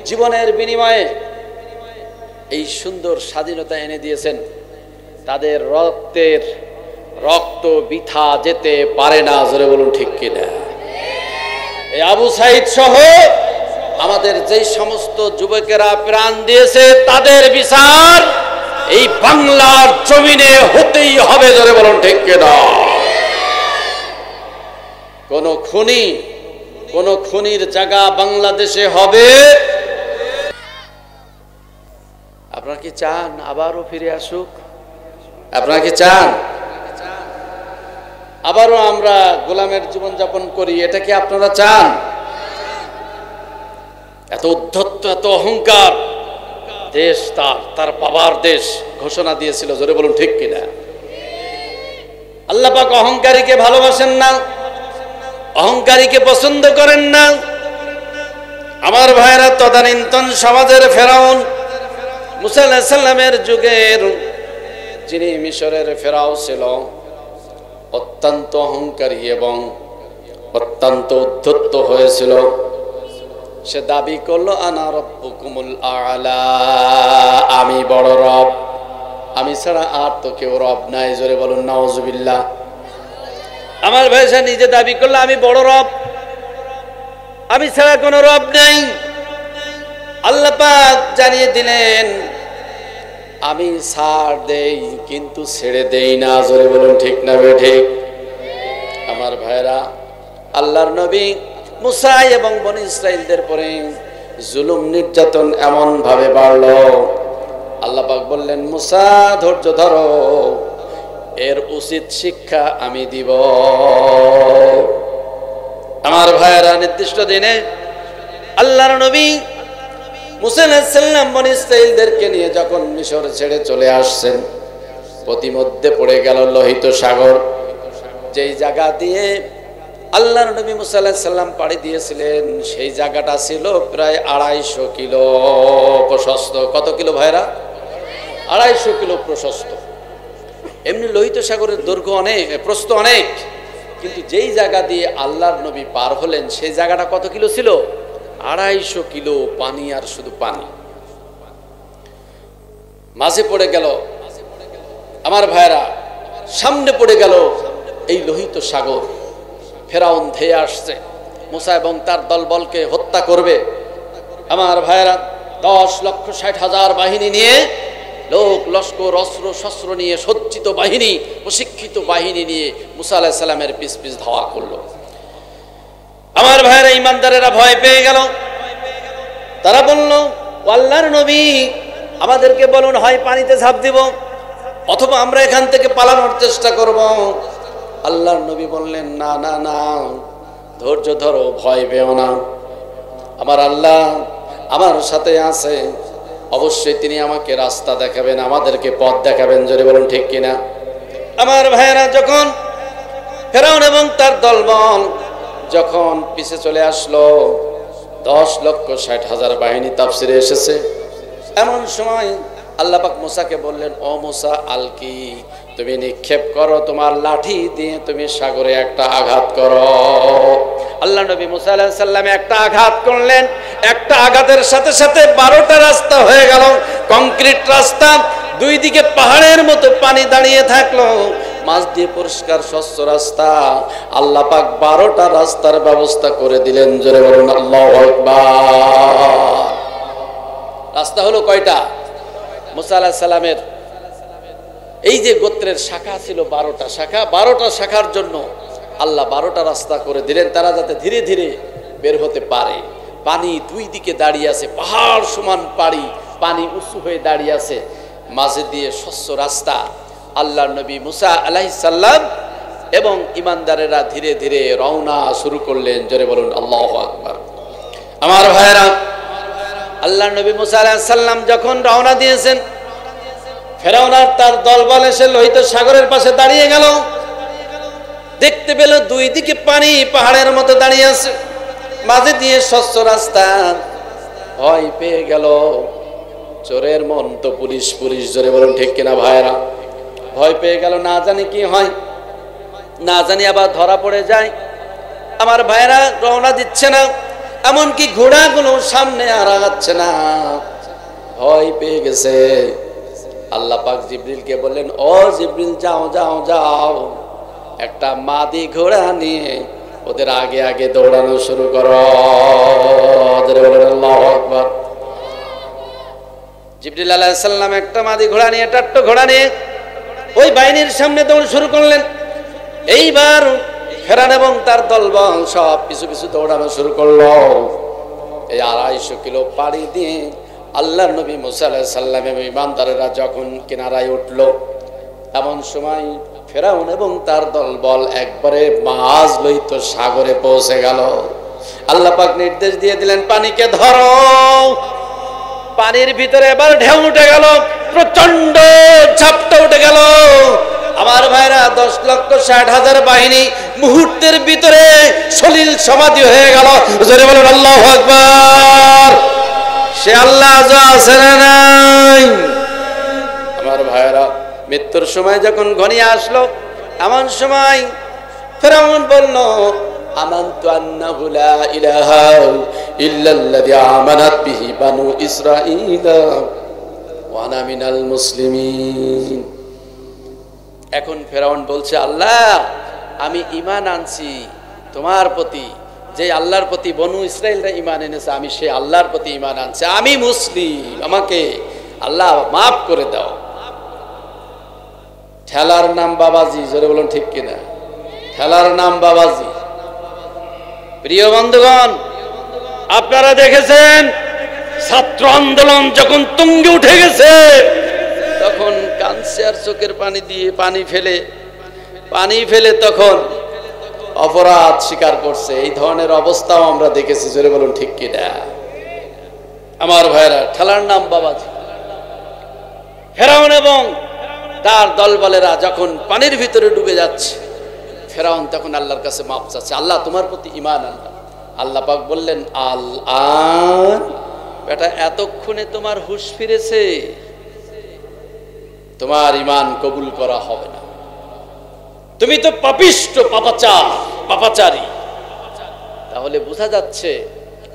Speaker 1: জীবনের বিনিময়ে এই সুন্দর স্বাধীনতা এনে দিয়েছেন, তাদের রক্ত বৃথা যেতে পারে না। জোরে বলুন ঠিক কিনা? এই আবু সাঈদ সহ আমাদের যেই সমস্ত যুবকেরা প্রাণ দিয়েছে, তাদের বিচার এই বাংলার জমিনে হতেই হবে। জোরে বলুন ঠিক কিনা? কোন খুনির জায়গা বাংলাদেশে হবে? আপনারা কি চান আবারও ফিরে আসুক? আপনারা কি চান আবারও আমরা গোলামের জীবনযাপন করি? এটা কি আপনারা চান? এত উদ্ধত্ত, এত অহংকার, দেশ তার বাবার দেশ ঘোষণা দিয়েছিল। জোরে বলুন ঠিক কিনা? আল্লাহ পাক অহংকারীকে ভালোবাসেন না, অহংকারীকে পছন্দ করেন না। আমার ভাইরা, তদানীন্তন সমাজের ফেরাউন মুসা আলাইহিস সালামের যুগের যিনি মিশরের ফেরাও ছিল, অত্যন্ত অহংকারী এবং অত্যন্ত উদ্ধত হয়েছিল। সে দাবি করলো আনা রব্বুকুমুল আ'লা, আমি বড় রব, আমি ছাড়া আর তো কেউ রব নাই। জোরে বলুন নাউজুবিল্লাহ। আমার ভাই সে নিজে দাবি করলো আমি বড় রব, আমি ছাড়া কোনো রব নাই। আল্লাহ পাক জানিয়ে দিলেন আমি ছাড় দেই কিন্তু ছেড়ে দেই না। জোরে বলুন ঠিক না বেঠিক? আমার ভাইরা, আল্লাহর নবী মুসা এবং বনী ইসরাইলদের পরে জুলুম নির্যাতন এমন ভাবে বাড়লো, আল্লাহ পাক বললেন মুসা ধৈর্য ধরো, এর উচিত শিক্ষা আমি দিব। আমার ভাইরা, নির্দিষ্ট দিনে আল্লাহর নবী মুসা আলাইহিস সালাম বনী ইসরাইলদেরকে নিয়ে যখন মিশর ছেড়ে চলে আসছেন, প্রতিমধ্যে পড়ে গেল লোহিত সাগর। যেই জায়গা দিয়ে আল্লাহর নবী মুসা আলাইহিস সালাম পাড়ি দিয়েছিলেন সেই জায়গাটা ছিল প্রায় 250 কিলো প্রশস্ত। কত কিলো ভাইরা? 250 কিলো প্রশস্ত। এমনি লোহিত সাগরের দৈর্ঘ্য অনেক, প্রস্থ অনেক, কিন্তু যেই জায়গা দিয়ে আল্লাহর নবী পার হলেন সেই জায়গাটা কত কিলো ছিল? 250 কিলো পানি, আর শুধু পানি। মাঝে পড়ে গেল আমার ভাইরা, সামনে পড়ে গেল এই লোহিত সাগর। ফেরাউন ধেয়ে আসছে, মুসা এবং তার দলবলকে হত্যা করবে। আমার ভাইরা, 10,60,000 বাহিনী নিয়ে, লোক লস্কর অস্ত্র শস্ত্র নিয়ে, সজ্জিত বাহিনী, প্রশিক্ষিত বাহিনী নিয়ে মুসা আলাইহিস সালামের পিছ পিছ ধাওয়া করলো। আমার ভাইরা ইমানদারেরা ভয় পেয়ে গেল। তারা বলল আল্লাহর নবী আমাদেরকে বলুন, হয় পানিতে ঝাঁপ দিব অথবা আমরা এখান থেকে পালানোর চেষ্টা করব। আল্লাহর নবী বললেন না না না, ধৈর্য ধরো, ভয় পেও না, আমার আল্লাহ আমার সাথে আছে, অবশ্যই তিনি আমাকে রাস্তা দেখাবেন, আমাদেরকে পথ দেখাবেন। জোরে বলুন ঠিক কিনা? আমার ভাইয়েরা, যখন ফেরাউন এবং তার দলবল যখন পিছে চলে আসলো, 10,60,000 বাহিনী তাফসিরে এসেছে। এমন সময় আল্লাহ পাক মুসাকে বললেন, ও মুসা আলকি, তুমি নিক্ষেপ করো, তোমার লাঠি দিয়ে তুমি সাগরে একটা আঘাত করো। আল্লাহ নবী মুসা আলাইহিস সালাম একটা আঘাত করলেন, একটা আঘাতের সাথে সাথে 12টা রাস্তা হয়ে গেল, কংক্রিট রাস্তা, দুই দিকে পাহাড়ের মতো পানি দাঁড়িয়ে থাকলো, মাঝ দিয়ে পরিষ্কার স্বচ্ছ রাস্তা। আল্লাহ পাক 12টা রাস্তার ব্যবস্থা করে দিলেন। জোরে বলুন আল্লাহু আকবার। রাস্তা হলো কয়টা? মুসা আলাইহিস সালামের এই যে গোত্রের শাখা ছিল 12টা শাখা, 12টা শাখার জন্য আল্লাহ 12টা রাস্তা করে দিলেন, তারা যাতে ধীরে ধীরে বের হতে পারে। পানি দুই দিকে দাঁড়িয়ে আছে, পাহাড় সমান পানি উঁচু হয়ে দাঁড়িয়ে আছে, মাঝে দিয়ে স্বচ্ছ রাস্তা। আল্লাহর নবী মুসা আলাইহিস সালাম এবং ইমানদারেরা ধীরে ধীরে রওনা শুরু করলেন। জোরে বলুন আল্লাহু আকবার। আমার ভাইরা, আল্লাহর নবী মুসা আলাইহিস সালাম যখন রওনা দিয়েছেন, ফেরাউন আর তার দলবল এসে লোহিত সাগরের পাশে দাঁড়িয়ে গেল। দেখতে পেল দুই দিকে পানি পাহাড়ের মতো দাঁড়িয়ে আছে, মাঝে দিয়ে স্বচ্ছ রাস্তা। ভয় পেয়ে গেল। চোরের মন তো পুলিশ পুলিশ। জোরে বলুন ঠিক কিনা ভাইরা? ভয় পেয়ে গেল, না জানি কি হয়, না জানি আবার ধরা পড়ে যায়। আমার ভাইরা রওনা দিচ্ছে না, এমনকি ঘোড়াগুলো সামনে আর আগাচ্ছে না, ভয় পেয়ে গেছে। আল্লাহ পাক জিবরিলকে বললেন, ও জিবরিল, যাও যাও যাও, একটা মাদি ঘোড়া নিয়ে ওদের আগে আগে দৌড়ানো শুরু করো। আল্লাহু আকবার। জিবরিল আলাইহিস সালাম একটা মাদি ঘোড়া নিয়ে, টাট্ট ঘোড়া নিয়ে ওই বাহিনীর সামনে দৌড় শুরু করলেন। এইবার ফেরাউন এবং তার দলবল সব পিছু পিছু দৌড়ানো শুরু করলো। এই 250 কিলো পাড়ি দিয়ে আল্লাহর নবী মুসা আলাইহিস সালাম এবং ইমানদারেরা যখন কিনারায় উঠল, এমন সময় ফেরাউন এবং তার দলবল একবারে মাঝ লোহিত সাগরে পৌঁছে গেল। আল্লাহ পাক নির্দেশ দিয়ে দিলেন, পানিকে ধরো। পানির ভিতরে এবার ঢেউ উঠে গেল, প্রচন্ড ঝাপটা উঠে গেল। আমার ভাইরা, 10,60,000 বাহিনী মুহূর্তের ভিতরে সলিল সমাধি হয়ে গেল। জোরে বলুন আল্লাহু আকবার। সে আল্লাহ আছে না নাই? আমার ভাইরা, মৃত্যুর সময় যখন ঘনিয়ে আসলো, এমন সময় ফেরাউন বলল, আমানতু আন্নাহু লা ইলাহা ইল্লাল্লাযী আমানাত বিহি বানু ইসরাঈলা ওয়া আনা মিনাল মুসলিমিন। এখন ফেরাউন বলছে, আল্লাহ আমি ঈমান আনছি তোমার প্রতি, যে আল্লাহর প্রতি বনু ইসরাঈলরা ঈমান এনেছে, আমি সেই আল্লাহর প্রতি ঈমান আনছি, আমি মুসলিম, আমাকে আল্লাহ মাফ করে দাও। ঠেলার নাম বাবাজি, জোরে বলুন ঠিক কিনা? ঠেলার নাম বাবাজি। প্রিয় বন্ধুগণ, আপনারা দেখেছেন ছাত্র আন্দোলন যখন তুঙ্গে উঠে গেছে, তখন কাঁদছে আর চোখের পানি দিয়ে পানি ফেলে তখন অপরাধ স্বীকার করছে। এই ধরনের অবস্থাও আমরা দেখেছি, জোরে বলুন ঠিক কিনা? আমার ভাইরা, ঠেলার নাম বাবাজি। ফেরাউন এবং তার দলবলেরা যখন পানির ভিতরে ডুবে যাচ্ছে, ফেরাউন তখন আল্লাহর কাছে মাপ চাচ্ছে, আল্লাহ তোমার প্রতি ঈমান আনলাম। আল্লাহ পাক বললেন, আল আন বেটা, এতক্ষণে তোমার হুঁশ ফিরেছে, তোমার ঈমান কবুল করা হবে না, তুমি তো পাপিষ্ট, পাপাচারী। তাহলে বোঝা যাচ্ছে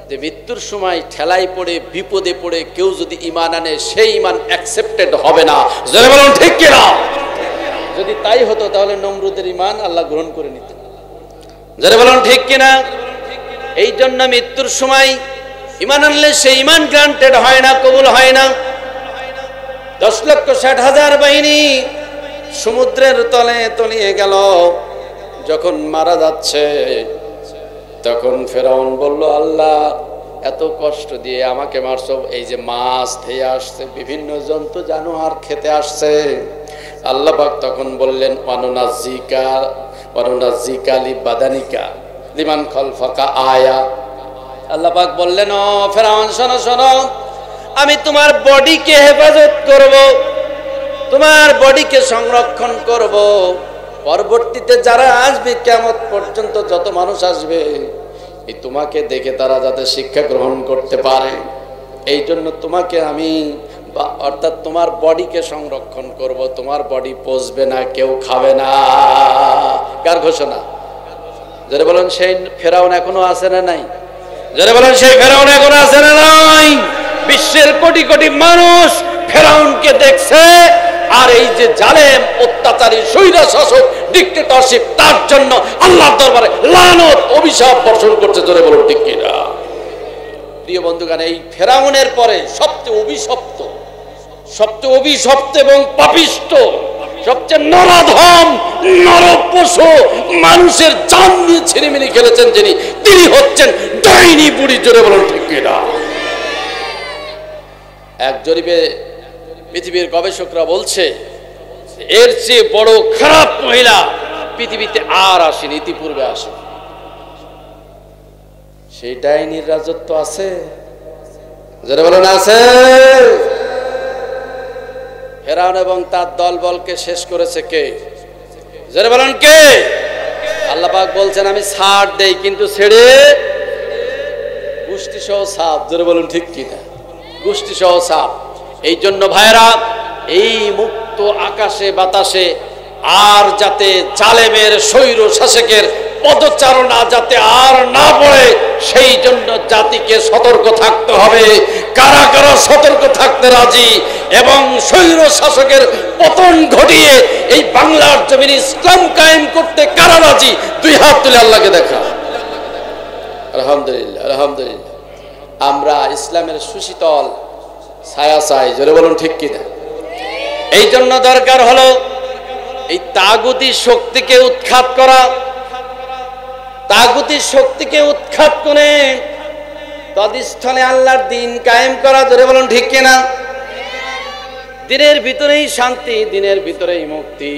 Speaker 1: যে মৃত্যুর সময় ঠেলাই পড়ে, বিপদে পড়ে কেউ যদি ঈমান আনে, সেই ঈমান অ্যাকসেপ্টেড হবে না। জোরে বলুন ঠিক কিনা? যদি তাই হতো তাহলে নমরুদের ঈমান আল্লাহ গ্রহণ করে নিতেন। জোরে বলুন ঠিক কিনা? এই জন্য মৃত্যুর সময় ঈমান আনলে সেই ঈমান গ্রান্টেড হয় না, কবুল হয় না। 10,60,000 বাহিনী সমুদ্রের তলে তলিয়ে গেল। যখন মারা যাচ্ছে, তখন ফেরাউন বলল, আল্লাহ এত কষ্ট দিয়ে আমাকে মারছো, এই যে মাছ ধেয়ে আসছে, বিভিন্ন জন্তু জানোয়ার খেতে আসছে। আল্লাহ পাক তখন বললেন, ওয়ানুনাজ্জিকা লিবাদানিকা লিমান খালফাকা আয়া। আল্লাহ পাক বললেন, ও ফেরাউন শোনো, আমি তোমার বডিকে হেফাজত করব, তোমার বডিকে সংরক্ষণ করব। পরবর্তীতে যারা আসবে, কিয়ামত পর্যন্ত যত মানুষ আসবে, এই তোমাকে দেখে তারা যাতে শিক্ষা গ্রহণ করতে পারে, এই জন্য তোমাকে আমি, অর্থাৎ তোমার বডিকে সংরক্ষণ করব, তোমার বডি পচবে না, কেউ খাবে না। কার ঘোষণা? যারা বলেন সেই ফেরাউন এখনো আছে না নাই? যারা বলেন সেই ফেরাউন এখনো আছে না নাই? বিশ্বের কোটি কোটি মানুষ ফেরাউনকে দেখছে, আর এই যে জালেম, অত্যাচারী, স্বৈর শাসক, ডিক্টেটরশিপ, তার জন্য আল্লাহর দরবারে লানত, অভিশাপ বর্ষণ করছে। জোরে বলুন ঠিক কিনা? প্রিয় বন্ধুগণ, এই ফেরাউনের পরে সবচেয়ে অভিশপ্ত এবং পাপিষ্ট, সবচেয়ে নরাধম, নরপশু, মানুষের জান নিয়ে ছিনিমিনি খেলেছেন যিনি, তিনি হচ্ছেন ডাইনি বুড়ি। জোরে বলুন ঠিক কিনা? এক জরিপে পৃথিবীর গবেষকরা বলছে, এর চেয়ে বড় খারাপ মহিলা পৃথিবীতে আর আসেনি, ইতিপূর্বে আসে। সেই ডাইনির রাজত্ব আছে। যারা বলেন আছে। ফেরাউন এবং তার দলবলকে শেষ করেছে কে? যারা বলেন কে? আল্লাহ পাক বলছেন, আমি ছাড় দেই, কিন্তু ছেড়ে গোষ্ঠী সহ সাপ। যারা বলেন ঠিক কিনা? গোষ্ঠী সহ সাপ। এই জন্য ভাইরা, এই মুক্ত আকাশে বাতাসে আর যাতে জালেমের, স্বৈর শাসকের পদচারণা যাতে আর না পড়ে, সেই জন্য জাতিকে সতর্ক থাকতে হবে। কারা কারা সতর্ক থাকতে রাজি এবং স্বৈর শাসকের পতন ঘটিয়ে এই বাংলার জমিনে ইসলাম কায়েম করতে কারা রাজি? দুই হাত তুলে আল্লাহকে দেখা। আলহামদুলিল্লাহ, আলহামদুলিল্লাহ। আমরা ইসলামের সুশীতল ছায়া চাই। জোরে বলুন ঠিক কিনা? এই জন্য দরকার হলো এই তাগুতি শক্তিকে উৎখাত করা। তাগুতি শক্তিকে উৎখাত করে তদস্থলে আল্লাহর দ্বীন কায়েম করা। জোরে বলুন ঠিক কিনা? দিনের ভিতরেই শান্তি, দিনের ভিতরেই মুক্তি।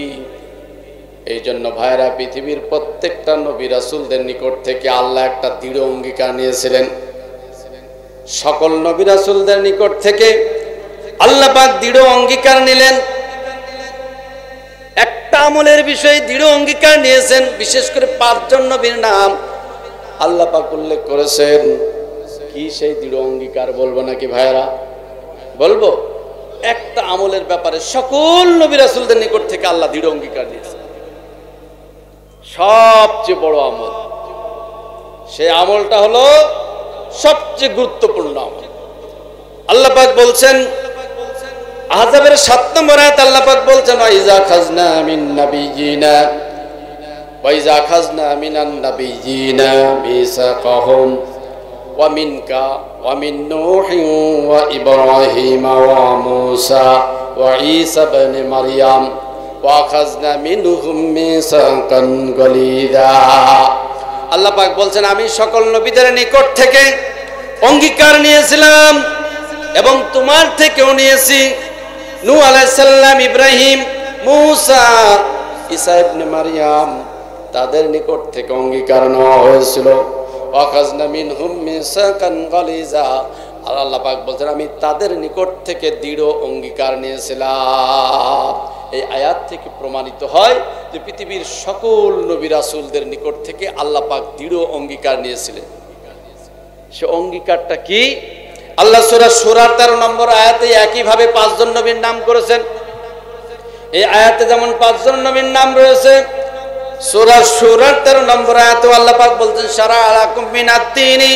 Speaker 1: এই জন্য ভাইরা, পৃথিবীর প্রত্যেকটা নবী রাসূলদের নিকট থেকে আল্লাহ একটা দৃঢ় অঙ্গীকার নিয়েছিলেন। সকল নবী রাসূলদের নিকট থেকে আল্লাহ পাক দৃঢ় অঙ্গীকার নিলেন। একটা আমলের বিষয়ে দৃঢ় অঙ্গীকার নিয়েছেন। বিশেষ করে 5 জন নবীর নাম আল্লাহ পাক উল্লেখ করেছেন। কি সেই দৃঢ় অঙ্গীকার বলবো নাকি ভাইরা? বলবো। একটা আমলের ব্যাপারে সকল নবী রাসূলদের নিকট থেকে আল্লাহ দৃঢ় অঙ্গীকার নিয়েছেন। সবচেয়ে বড় আমল, সেই আমলটা হলো সবচেয়ে গুরুত্বপূর্ণ আমল। আল্লাহ পাক বলছেন আহজাবের 7 নম্বর আয়াত, আল্লাহ পাক বলছেন ওয়াইজা খাজনা মিন নাবিয়িনা ওয়াইজা খাজনা মিনান নাবিয়িনা মিসাকাহুম ওয়া মিনকা ওয়া মিন নূহিন ওয়া ইব্রাহিম ওয়া মূসা ওয়া ঈসা ইবনে মারইয়াম ওয়া খাজনা মিনহুম মিসাকান গালিযা। আল্লাহ পাক বলছেন আমি সকল নবীদের নিকট থেকে অঙ্গীকার নিয়েছিলাম এবং তোমার থেকেও নিয়েছি। নূহ আলাইহিস সালাম, ইব্রাহিম, মূসা, ঈসা ইবনে মারইয়াম তাদের নিকট থেকে অঙ্গীকার নেওয়া হয়েছিল। ওয়া খাজনা মিনহুম মিসাকান গালিযা। আর আল্লাহ পাক বলছেন আমি তাদের নিকট থেকে দৃঢ় অঙ্গীকার নিয়েছিলাম। এই আয়াত থেকে প্রমাণিত হয় যে পৃথিবীর সকল নবী রাসূলদের নিকট থেকে আল্লাহ পাক দৃঢ় অঙ্গীকার নিয়েছিলেন। সে অঙ্গীকারটা কি? আল্লাহ সূরা শুরার 13 নম্বর আয়াতে একইভাবে 5 জন নবীর নাম করেছেন। এই আয়াতে যেমন 5 জন নবীর নাম রয়েছে, সূরা শুরার 13 নম্বর আয়াতে আল্লাহ পাক বলছেন শারা লাকুম মিনাদ-দীনি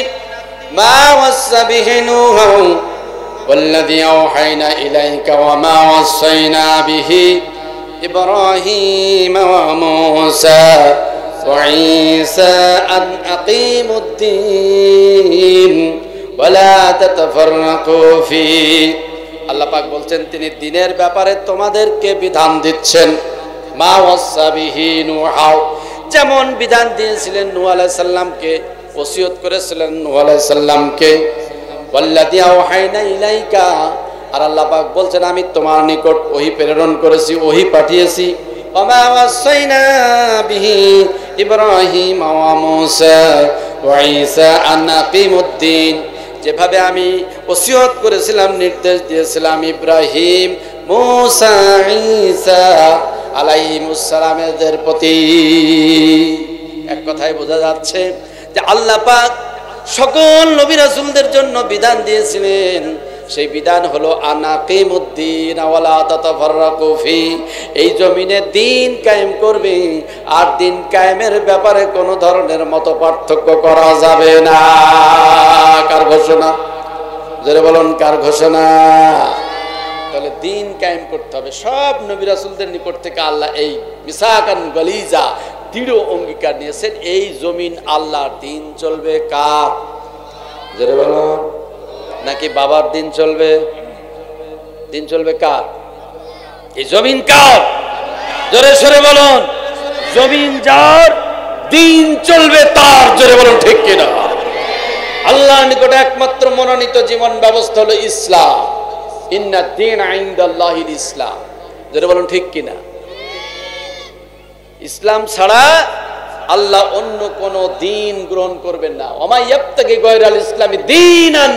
Speaker 1: মা ওয়াসা বিহি নূহু ওয়াল্লাযী আওহায়না ইলাইকা ওয়া মা ওয়াসাইনা বিহি ইব্রাহিম ওয়া মূসা ওয়া ঈসা আন আকিমুদ-দীন ওয়ালা তাতাফাররাকু ফি। আল্লাহ পাক বলছেন তিনি দ্বীনের ব্যাপারে তোমাদেরকে বিধান দিচ্ছেন। মা ওয়াসা বিহি নূহা, যেমন বিধান দিয়েছিলেন নূহ আলাইহিস সালামকে, ওসিয়ত করেছিলেন নূহ আলাইহিস সালামকে। ওয়াল্লাযী আওহায়না ইলাইকা, আর আল্লাহ পাক বলছেন আমি তোমার নিকট ওহী প্রেরণ করেছি, ওহী পাঠিয়েছি। ওয়া মা ওয়াসাইনা বিহি ইব্রাহিম ওয়া মূসা ওয়া ঈসা আন আকিমুদ-দীন, যেভাবে আমি ওসিয়ত করেছিলাম, নির্দেশ দিয়েছিলাম ইব্রাহিম, মূসা, ঈসা আলাইহিমুস সালামের প্রতি। এক কথায় বোঝা যাচ্ছে যে আল্লাহ পাক সকল নবী রাসূলদের জন্য বিধান দিয়েছিলেন। সেই বিধান হলো আনাকিমুদ্দিন ওয়ালা তাতাফাররাকু ফি, এই জমিনে দ্বীন কায়েম করবে আর দ্বীন কায়েমের ব্যাপারে কোনো ধরনের মত পার্থক্য করা যাবে না। কার ঘোষণা? জোরে বলুন কার ঘোষণা? তাহলে দ্বীন কায়েম করতে হবে। সব নবী রাসূলদের নিকট থেকে আল্লাহ এই মিসাকান গালিযা দৃঢ় অঙ্গীকার নিয়েছেন, এই জমিন আল্লাহর দ্বীন চলবে। কার? জোরে বলুন। নাকি বাবার দিন চলবে? দিন চলবে কার? এই জমিন কার? জোরে সরে বলুন। জমিন যার, দিন চলবে তার। জোরে বলুন ঠিক কিনা? আল্লাহর নিকট একমাত্র মনোনীত জীবন ব্যবস্থা হলো ইসলাম। ইন্নাদ দীনা ইনদাল্লাহিল ইসলাম। জোরে বলুন ঠিক কিনা? ইসলাম ছাড়া আল্লাহ অন্য কোন দিন গ্রহণ করবেন না। ওমা ইয়াবতাগি গায়রাল ইসলামি দীনান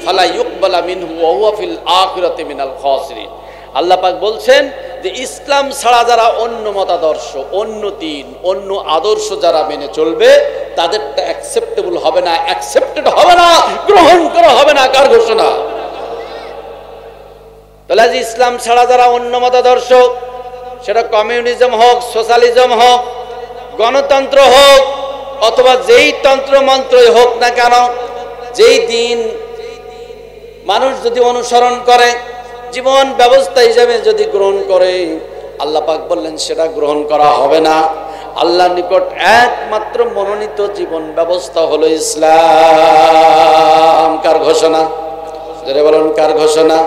Speaker 1: ফালা ইউকবালা মিনহু ওয়া হুয়া ফিল আখিরাতি মিনাল খাসিরিন। আল্লাহ পাক বলছেন যে ইসলাম ছাড়া যারা অন্য মতাদর্শ, অন্য দিন, অন্য আদর্শ যারা মেনে চলবে তাদেরটা অ্যাকসেপ্টেবল হবে না, অ্যাকসেপ্টেড হবে না, গ্রহণ করা হবে না। কার ঘোষণা? তাহলে যে ইসলাম ছাড়া যারা অন্য মতাদর্শ, সেটা কমিউনিজম হোক, সোশ্যালিজম হোক, গণতন্ত্র হোক, অথবা যেই তন্ত্র মন্ত্রই হোক না কেন, যেই দিন মানুষ যদি অনুসরণ করে, জীবন ব্যবস্থা হিসেবে যদি গ্রহণ করে, আল্লাহ পাক বললেন সেটা গ্রহণ করা হবে না। আল্লাহর নিকট একমাত্র মনোনীত জীবন ব্যবস্থা হলো ইসলাম। কার ঘোষণা? যারা বলুন কার ঘোষণা?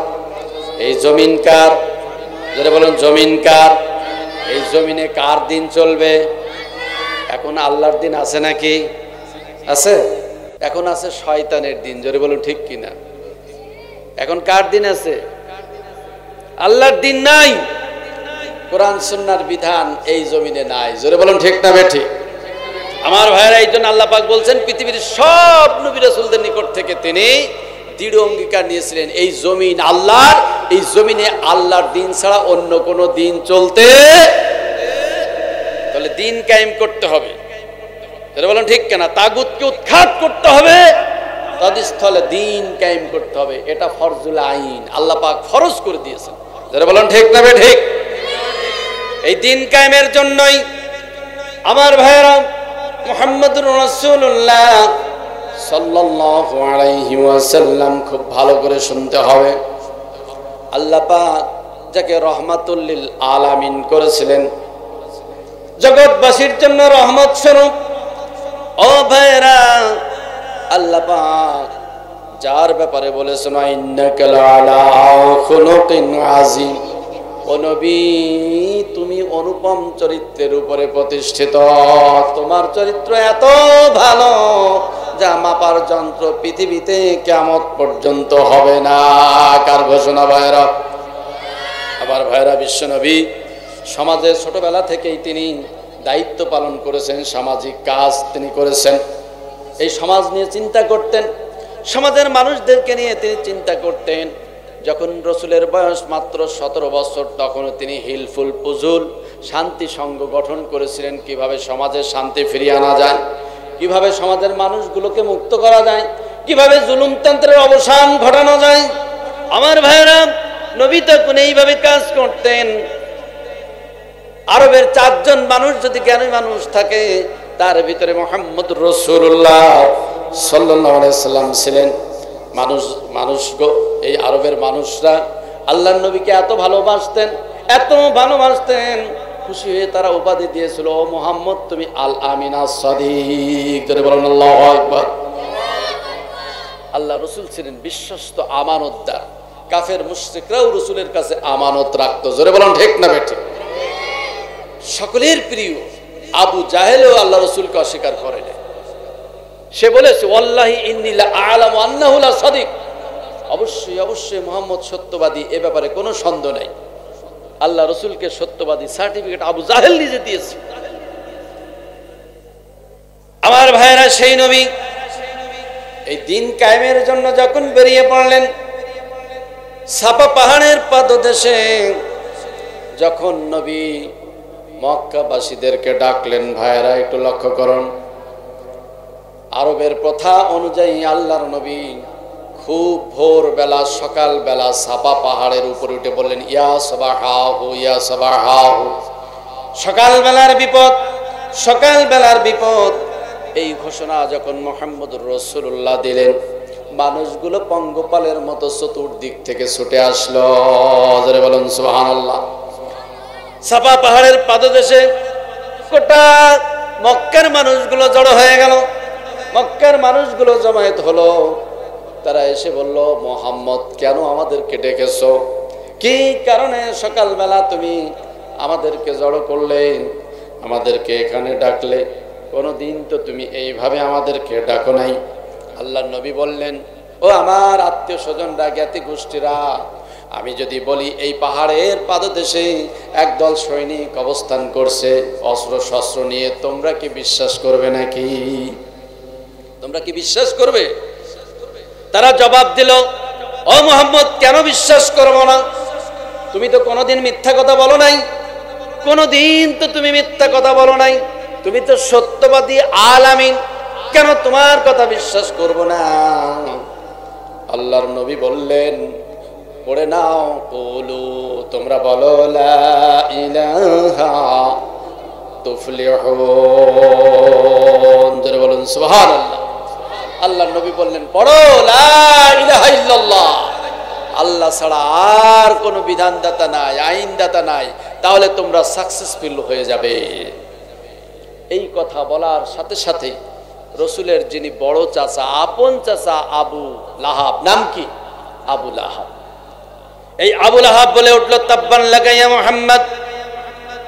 Speaker 1: এই জমিন কার? যারা বলুন জমিন কার? এই জমিনে কার দিন চলবে? এখন আল্লাহর দিন আছে নাকি? আছে? এখন আছে শয়তানের দিন। জোরে বলুন ঠিক কিনা? এখন কার দিন আছে? আল্লাহর দিন নাই। কোরআন সুন্নাহর বিধান এই জমিনে নাই। জোরে বলুন ঠিক না বেঠিক? আমার ভাইয়েরা, এই জন্য আল্লাহ পাক বলছেন পৃথিবীর সব নবী রাসূলদের নিকট থেকে তিনি দৃঢ় অঙ্গীকার নিয়েছিলেন এই জমিন আল্লাহর, এই জমিনে আল্লাহর দিন ছাড়া অন্য কোন দিন চলতে, তাহলে দিন কায়েম করতে হবে। জোরে বলুন ঠিক কিনা? তাগুতকে উৎখাত করতে হবে, তদস্থলে দিন কায়েম করতে হবে। এটা ফরজুল আইন, আল্লাহ পাক ফরজ করে দিয়েছেন। যারা বলেন ঠিক না ঠিক? এই দিন কায়েমের জন্যই আমার ভাইরা, মুহাম্মদুর রাসূলুল্লাহ সাল্লাল্লাহু আলাইহি ওয়াসাল্লাম খুব ভালো করে শুনতে হবে। আল্লাহ পাক যাকে রহমাতুল লিল আলামিন করেছিলেন, জগৎবাসীর জন্য রহমত স্বরূপ, ও ভাইরা, আল্লাহ পাক যার ব্যাপারে বলেছেন ইন্নাকা লাআলা খুলুকিন আযীম, ও নবী তুমি অনুপম চরিত্রের উপরে প্রতিষ্ঠিত, তোমার চরিত্র এত ভালো যা মাপার যন্ত্র পৃথিবীতে কিয়ামত পর্যন্ত হবে না। কার ঘোষণা ভাইরা? আবার ভাইরা, বিশ্ব নবী সমাজে ছোটবেলা থেকেই তিনি দায়িত্ব পালন করেছেন, সামাজিক কাজ তিনি করেছেন। এই সমাজ নিয়ে চিন্তা করতেন, সমাজের মানুষদেরকে নিয়ে তিনি চিন্তা করতেন। যখন রসুলের বয়স মাত্র 17 বছর, তখনও তিনি হিলফুল পুজুল শান্তি সংঘ গঠন করেছিলেন। কিভাবে সমাজে শান্তি ফিরিয়ে আনা যায়, কিভাবে সমাজের মানুষগুলোকে মুক্ত করা যায়, কিভাবে জুলুমতন্ত্রের অবসান ঘটানো যায়। আমার ভাইরা, নবী তখন এইভাবে কাজ করতেন। আরবের 4 জন মানুষ যদি জ্ঞানী মানুষ থাকে, তার ভিতরে মুহাম্মদুর রাসূলুল্লাহ সাল্লাল্লাহু আলাইহি সাল্লাম ছিলেন। এই আরবের মানুষরা আল্লাহর নবীকে এত ভালোবাসতেন, এত ভালোবাসতেন, খুশি হয়ে তারা উপাধি দিয়েছিল, ও মুহাম্মদ তুমি আল আমিন আস-সাদিক। জোরে বলুন আল্লাহু আকবার। আল্লাহ রসুল ছিলেন বিশ্বস্ত আমানতদার। কাফের মুশরিকরাও রসুলের কাছে আমানত রাখতো। জোরে বলুন ঠিক না বেঠিক? সকলের প্রিয় আবু জাহেলও আল্লাহ রসুলকে অস্বীকার করে নাই। সে বলেছে ওয়াল্লাহি ইন্নী লা আ'লামু আন্নাহু লা সাদিক, অবশ্যই অবশ্যই মুহাম্মদ সত্যবাদী, এ ব্যাপারে কোনো সন্দেহ নাই। আল্লাহ রসুলকে সত্যবাদী সার্টিফিকেট আবু জাহেল নিজে দিয়েছে। আমার ভাইরা, সেই নবী এই দিন কায়েমের জন্য যখন বেরিয়ে পড়লেন, সাফা পাহাড়ের পাদদেশে যখন নবী মক্কাবাসীদেরকে ডাকলেন, ভাইরা একটু লক্ষ্য করুন, আরবের প্রথা অনুযায়ী আল্লাহর নবী খুব ভোরবেলা, সকালবেলা সাফা পাহাড়ের উপরে উঠে বললেন ইয়া সাবাহাহু ইয়া সাবাহাহু, সকালবেলার বিপদ, সকালবেলার বিপদ। এই ঘোষণা যখন মুহাম্মদুর রাসূলুল্লাহ দিলেন, মানুষগুলো পঙ্গপালের মতো চতুর্দিক থেকে ছুটে আসলো। জোরে বলুন সুবহানাল্লাহ। সাফা পাহাড়ের পাদদেশে গোটা মক্কার মানুষগুলো জড়ো হয়ে গেল, মক্কার মানুষগুলো জমায়েত হলো। তারা এসে বলল, মুহাম্মদ কেন আমাদেরকে ডেকেছো? কি কারণে সকালবেলা তুমি আমাদেরকে জড়ো করলে, আমাদেরকে এখানে ডাকলে? কোনোদিন তো তুমি এইভাবে আমাদেরকে ডাকো নাই। আল্লাহর নবী বললেন, ও আমার আত্মীয় স্বজনরা, জ্ঞাতি গোষ্ঠীরা, আমি যদি বলি এই পাহাড়ের পাদদেশে একদল সৈনিক অবস্থান করছে অস্ত্র শস্ত্র নিয়ে, তোমরা কি বিশ্বাস করবে নাকি? তোমরা কি বিশ্বাস করবে? তারা জবাব দিল, ও মুহাম্মদ কেন বিশ্বাস করবো না? তুমি তো কোনোদিন মিথ্যা কথা বলো নাই, কোনোদিন তো তুমি মিথ্যা কথা বলো নাই, তুমি তো সত্যবাদী আল আমিন, কেন তোমার কথা বিশ্বাস করব না? আল্লাহর নবী বললেন, পড়ে নাও, কুলু তোমরা বলো লা ইলাহা তুফলিহুন। জোরে বলুন সুবহানাল্লাহ। আল্লাহর নবী বললেন, পড়ো লা ইলাহা ইল্লাল্লাহ, আল্লাহ ছাড়া আর কোনো বিধানদাতা নাই, আইনদাতা নাই, তাহলে তোমরা সাকসেসফুল হয়ে যাবে। এই কথা বলার সাথে সাথে রসুলের যিনি বড় চাচা, আপন চাচা আবু লাহাব, নাম কি? আবু লাহাব। এই আবু লাহাব বলে উঠল, তাব্বান লাকা ইয়া মুহাম্মদ,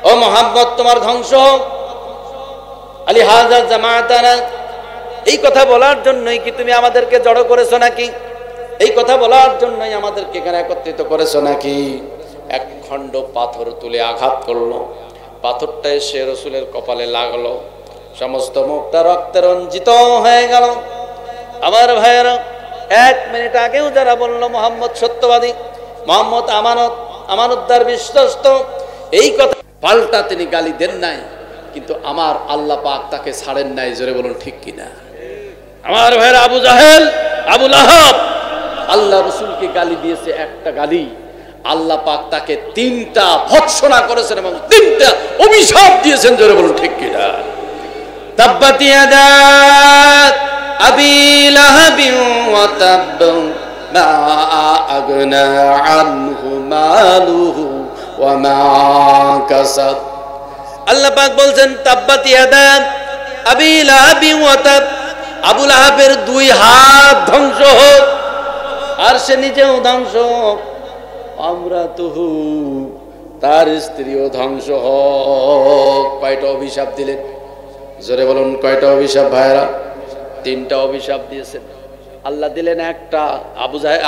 Speaker 1: ও মুহাম্মদ তোমার ধ্বংস হোক, আলি হাযা জামাতানা, এই কথা বলার জন্যই কি তুমি আমাদেরকে জড়ো করেছো নাকি? এই কথা বলার জন্যই আমাদেরকে এখানে একত্রিত করেছো নাকি? এক খণ্ড পাথর তুলে আঘাত করলো, পাথরটা এসে রসুলের কপালে লাগলো, সমস্ত মুখটা রক্তে রঞ্জিত হয়ে গেল। আমার ভাইয়েরা, 1 মিনিট আগেও যারা বলল মুহাম্মদ সত্যবাদী, মুহাম্মদ আমানত, আমানতদার, বিশ্বস্ত, এই কথা পাল্টা তিনি গালি দেন নাই, কিন্তু আমার আল্লাহ পাক তাকে ছাড়েন নাই। জোরে বলুন ঠিক কিনা? আমার ভাইয়েরা, আবু জাহেল, আবু লাহাব আল্লাহ রসুলকে গালি দিয়েছে, একটা গালি, আল্লাহ পাক তাকে 3টা ভৎসনা করেছেন এবং 3টা অভিশাপ দিয়েছেন। জোরে বলুন ঠিক কিনা? তাব্বাত ইয়াদা আবি লাহাবিন ওয়া তাব মা আগনা আনহু মালুহু ওয়া মা কাসাব। আল্লাহ পাক বলছেন তাব্বাত ইয়াদা আবি লাহাবিন ওয়া তাব, আবু লাহাবের দুই হাত ধ্বংস হোক আর সে নিজেও ধ্বংস হোক, আমরা তুহু তার স্ত্রীও ধ্বংস হোক। কয়টা অভিশাপ দিলেন? জোরে বলুন কয়টা অভিশাপ ভাইরা? তিনটা অভিশাপ দিয়েছেন। আল্লাহ দিলেন একটা,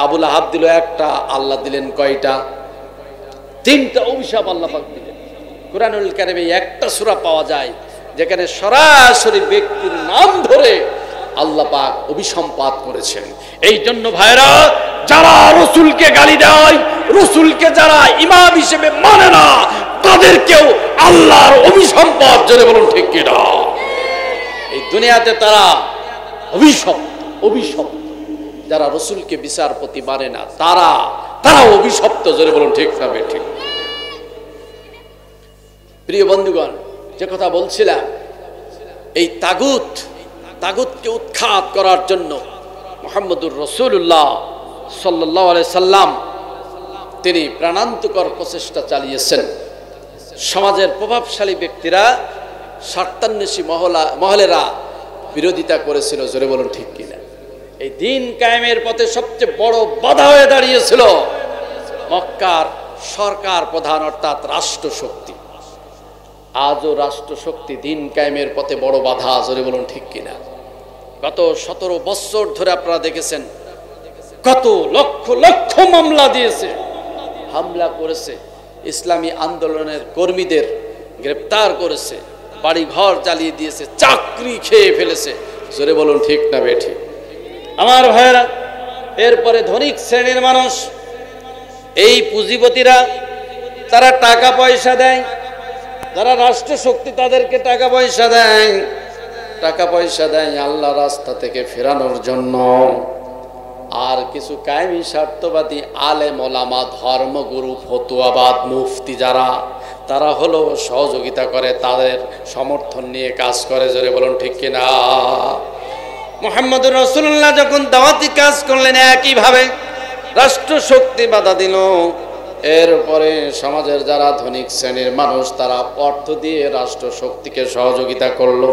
Speaker 1: আবু লাহাব দিল একটা, আল্লাহ দিলেন কয়টা? তিনটা অভিশাপ আল্লাহ পাক দিলেন। কুরআনুল কারীমে একটা সূরা পাওয়া যায় যেখানে সরাসরি ব্যক্তির নাম ধরে আল্লাহ পাক অভিসম্পাত করেছেন। এই জন্য ভাইরা, যারা রসুলকে গালি দেয়, রসুলকে যারা ইমাম হিসেবে মানে না, তাদেরকেও আল্লাহর অভিসম্পাত, জোরে বলুন ঠিক কিনা? এই দুনিয়াতে তারা অভিশপ্ত। যারা রসুলকে বিচারপতি মানে না, তারা অভিশপ্ত, জোরে বলুন ঠিক না ঠিক? প্রিয় বন্ধুগণ, যে কথা বলছিলাম, এই তাগুতকে উৎখাত করার জন্য মুহাম্মদুর রাসূলুল্লাহ সাল্লাল্লাহু আলাইহি সাল্লাম তিনি প্রাণান্তকর প্রচেষ্টা চালিয়েছেন। সমাজের প্রভাবশালী ব্যক্তিরা, স্বার্থান্বেষী মহলেরা বিরোধিতা করেছিল, জোরে বলুন ঠিক কিনা? এই দ্বীন কায়েমের পথে সবচেয়ে বড় বাধা হয়ে দাঁড়িয়েছিল মক্কার সরকার প্রধান, অর্থাৎ রাষ্ট্রশক্তি। আজও রাষ্ট্রশক্তি দ্বীন কায়েমের পথে বড় বাধা, জোরে বলুন ঠিক কিনা? গত 17 বছর ধরে আপনারা দেখেছেন কত লক্ষ লক্ষ মামলা দিয়েছে, হামলা করেছে, ইসলামী আন্দোলনের কর্মীদের গ্রেপ্তার করেছে, বাড়ি ঘর জ্বালিয়ে দিয়েছে, চাকরি খেয়ে ফেলেছে, জোরে বলুন ঠিক না বেঠিক? আমার ভাইয়েরা, এরপরে ধনিক শ্রেণীর মানুষ, এই পুঁজিপতিরা, তারা টাকা পয়সা দেয়, যারা রাষ্ট্রশক্তি তাদেরকে টাকা পয়সা দেয় আল্লাহ রাস্তা থেকে ফেরানোর জন্য। আর কিছু কায়েমি স্বার্থবাদী আলেম ওলামা, ধর্মগুরু, ফতুয়াবাদ, মুফতি যারা, তারা হলো সহযোগিতা করে, তাদের সমর্থন নিয়ে কাজ করে, জোরে বলুন ঠিক কিনা? মুহাম্মদুর রাসূলুল্লাহ যখন দাওয়াতি কাজ করলেন, একইভাবে রাষ্ট্রশক্তি বাধা দিল। এরপরে সমাজের যারা ধনিক শ্রেণীর মানুষ, তারা অর্থ দিয়ে রাষ্ট্রশক্তিকে সহযোগিতা করলো।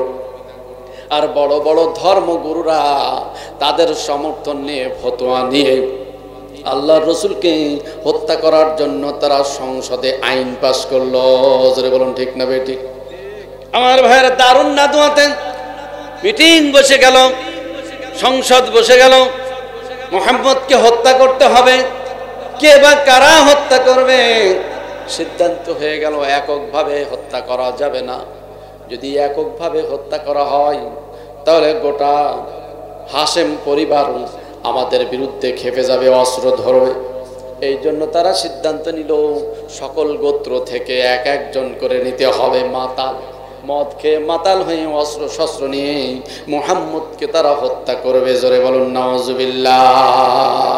Speaker 1: আর বড় বড় ধর্মগুরুরা তাদের সমর্থন নিয়ে, ফতোয়া নিয়ে আল্লাহর রসুলকে হত্যা করার জন্য তারা সংসদে আইন পাশ করলো, জোরে বলুন ঠিক না বেঠিক? আমার ভাইয়েরা, দারুন নাদওয়াতে মিটিং বসে গেল, সংসদ বসে গেল, মুহাম্মদকে হত্যা করতে হবে। কে বা কারা হত্যা করবে সিদ্ধান্ত হয়ে গেল। এককভাবে হত্যা করা যাবে না। যদি এককভাবে হত্যা করা হয় তাহলে গোটা হাশেম পরিবার আমাদের বিরুদ্ধে খেপে যাবে, অস্ত্র ধরবে। এই জন্য তারা সিদ্ধান্ত নিল সকল গোত্র থেকে এক একজন করে নিতে হবে মাতাল, মদ খেয়ে মাতাল হয়ে অস্ত্র শস্ত্র নিয়ে মুহাম্মদকে তারা হত্যা করবে, জোরে বলুন নাউজুবিল্লাহ।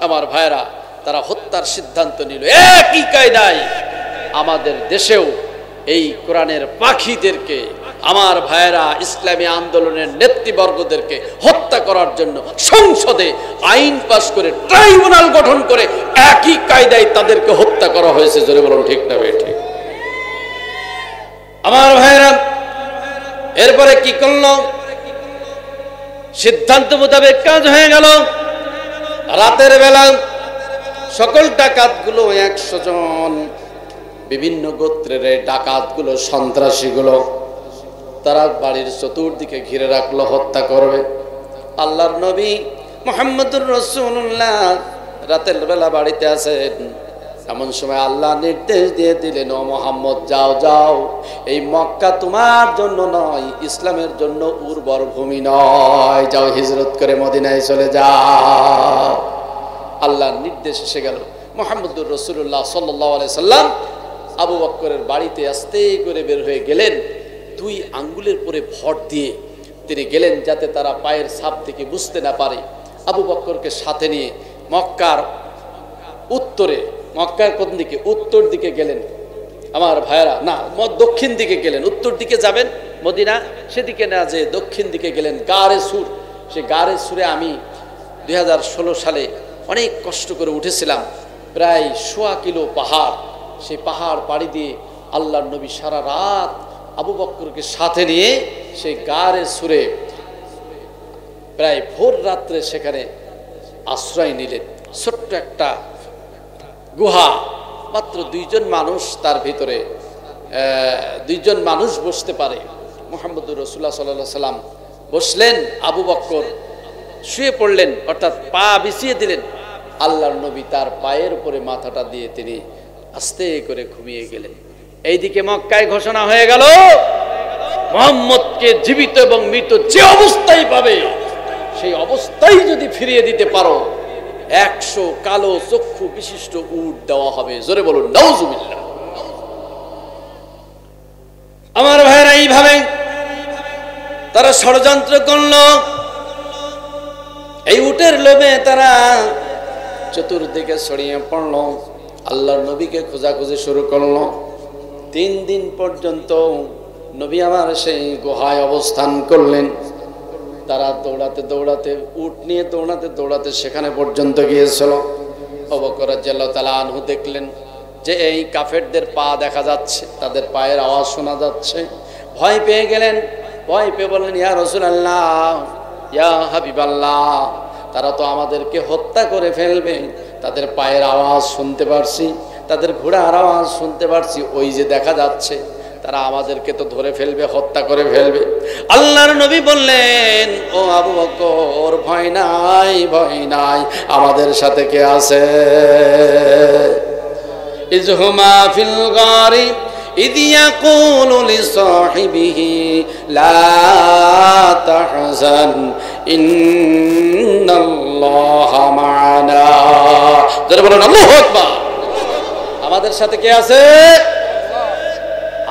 Speaker 1: আমার ভাইরা, তারা হত্যার সিদ্ধান্ত নিল। একই কায়দায় আমাদের দেশেও এই কোরআনের পাখিদেরকে, আমার ভাইয়েরা, ইসলামী আন্দোলনের নেতৃবর্গদেরকে হত্যা করার জন্য সংসদে আইন পাস করে, ট্রাইব্যুনাল গঠন করে একই কায়দায় তাদেরকে হত্যা করা হয়েছে, জোরে বলুন ঠিক না বেঠিক? আমার ভাইয়েরা, এরপরে কি করলো? সিদ্ধান্ত মোতাবেক কাজ হয়ে গেল। রাতের বেলা সকল ডাকাতগুলো, 100 জন বিভিন্ন গোত্রের ডাকাতগুলো, সন্ত্রাসীগুলো, তারা বাড়ির চতুর্দিকে ঘিরে রাখলো, হত্যা করবে। আল্লাহর নবী মুহাম্মদুর রাসূলুল্লাহ রাতের বেলা বাড়িতে আছেন। এমন সময় আল্লাহ নির্দেশ দিয়ে দিলেন, ও মুহাম্মদ, যাও যাও, এই মক্কা তোমার জন্য নয়, ইসলামের জন্য উর্বর ভূমি নয়, যাও হিজরত করে মদিনায় চলে যাও। আল্লাহর নির্দেশ এসে গেল। মুহাম্মদুর রাসূলুল্লাহ সাল্লাল্লাহু আলাইহি সাল্লাম আবু বকরের বাড়িতে আস্তে করে বের হয়ে গেলেন। 2 আঙ্গুলের পরে ভর দিয়ে তিনি গেলেন, যাতে তারা পায়ের ছাপ থেকে বুঝতে না পারে। আবু বকরকে সাথে নিয়ে মক্কার উত্তরে, মক্কার কোন দিকে? উত্তর দিকে গেলেন। আমার ভাইরা না দক্ষিণ দিকে গেলেন, উত্তর দিকে যাবেন মদিনা, সেদিকে না যে দক্ষিণ দিকে গেলেন গারে সুর। সে গারে সুরে আমি 2016 সালে অনেক কষ্ট করে উঠেছিলাম, প্রায় 100 কিলো পাহাড়। সেই পাহাড় পাড়ি দিয়ে আল্লাহর নবী সারা রাত আবু বকরকে সাথে নিয়ে সেই গারে সুরে প্রায় ভোর রাত্রে সেখানে আশ্রয় নিলেন। ছোট্ট একটা গুহা, মাত্র 2 জন মানুষ তার ভিতরে, 2 জন মানুষ বসতে পারে। মুহাম্মদুর রাসূলুল্লাহ সাল্লাল্লাহু আলাইহি সাল্লাম বসলেন, আবু বকর শুয়ে পড়লেন, অর্থাৎ পা বিছিয়ে দিলেন। আল্লাহর নবী তার পায়ের উপরে মাথাটা দিয়ে তিনি আস্তে করে ঘুমিয়ে গেলেন। এইদিকে মক্কায় ঘোষণা হয়ে গেল, মুহাম্মদকে জীবিত এবং মৃত যে অবস্থায় পাবে সেই অবস্থায় যদি ফিরিয়ে দিতে পারো 100 কালো চক্ষু বিশিষ্ট উট দেওয়া হবে। জোরে বলুন নাউজুবিল্লাহ। আমার ভাইরা এইভাবে তারা ষড়যন্ত্র করল। এই উটের লোভে তারা চতুর্দিকে ছড়িয়ে পড়ল, আল্লাহর নবীকে খোঁজাখুঁজি শুরু করলো। 3 দিন পর্যন্ত নবী আমার সেই গুহায় অবস্থান করলেন। তারা দৌড়াতে দৌড়াতে, উট নিয়ে দৌড়াতে দৌড়াতে সেখানে পর্যন্ত গিয়েছিল। আবু বকর রাদিয়াল্লাহু তাআলা আনহু দেখলেন যে এই কাফেরদের পা দেখা যাচ্ছে, তাদের পায়ের আওয়াজ শোনা যাচ্ছে। ভয় পেয়ে গেলেন, ভয় পেয়ে বললেন, ইয়া রাসূলুল্লাহ, ইয়া হাবিবাল্লাহ, তারা তো আমাদেরকে হত্যা করে ফেলবে। তাদের পায়ের আওয়াজ শুনতে পারছি, তাদের ঘোড়ার আওয়াজ শুনতে পারছি, ওই যে দেখা যাচ্ছে, তারা আমাদেরকে তো ধরে ফেলবে, হত্যা করে ফেলবে। আল্লাহর নবী বললেন, ও আবু বকর, ভয় নাই, ভয় নাই, আমাদের সাথে কে আছে? ইজহুমা ফিল গারি ইদ ইয়াকুলু লিসাহিবিহি লা তাহজান ইন্নাল্লাহা মা'ানা। যারা বলেন আল্লাহু আকবার। আমাদের সাথে কে আছে?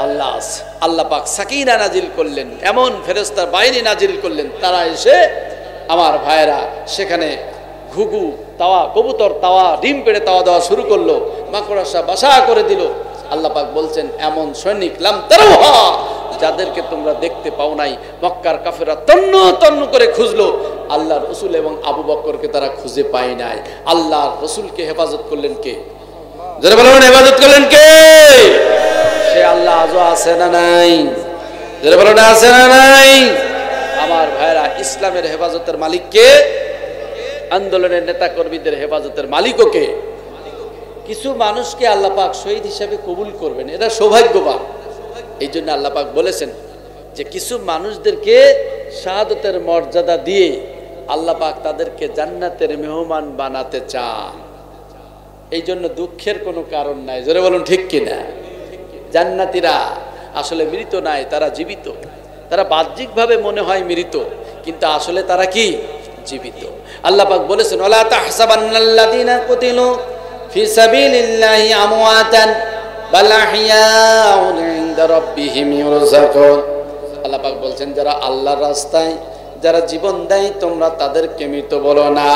Speaker 1: আল্লাহ আছে। আল্লাহ পাক সাকিনা নাজিল করলেন, এমন ফেরেশতার বাহিনী নাজিল করলেন, তারা এসে আমার ভাইরা সেখানে ঘুঘু তাওয়া, কবুতর তাওয়া, ডিম পেড়ে তাওয়া দেওয়া শুরু করলো, মাকড়সা বাসা করে দিল। আল্লাহ পাক বলছেন, এমন সৈনিক লাম তারাহা, যাদেরকে তোমরা দেখতে পাও নাই। মক্কার কাফেররা তন্ন তন্ন করে খুঁজলো, আল্লাহর রাসূল এবং আবু বকরকে তারা খুঁজে পায় নাই। আল্লাহর রাসূলকে হেফাজত করলেন কে? যারা বলেন হেফাজত করলেন কে? সে আল্লাহ আজও আছে না নাই? যারা বলেন আছে না নাই? আমার ভাইরা, ইসলামের হেফাজতের মালিক কে? আন্দোলনের নেতা কর্মীদের হেফাজতের মালিকও কে? কিছু মানুষকে আল্লাহ পাক শহীদ হিসাবে কবুল করবেন, এরা সৌভাগ্যবান। এই জন্য আল্লাহ পাক বলেছেন যে কিছু মানুষদেরকে শাহাদতের মর্যাদা দিয়ে আল্লাহ পাক তাদেরকে জান্নাতের মেহমান বানাতে চান। এই জন্য দুঃখের কোনো কারণ নাই। জোরে বলুন ঠিক কিনা? জান্নাতীরা আসলে মৃত নাই, তারা জীবিত। তারা বাহ্যিকভাবে মনে হয় মৃত, কিন্তু আসলে তারা কি? জীবিত। আল্লাহ পাক বলেছেন, ওয়ালা তাহসাবান্নাল্লাযীনা কুতিলু ফি সাবিলিল্লাহি আমওয়াতান বাল আহইয়াউন ইনদা রাব্বিহিম ইউরযাকুন। আল্লাহ পাক বলছেন, যারা আল্লাহর রাস্তায় যারা জীবন দেয় তোমরা তাদেরকে মৃত বলো না,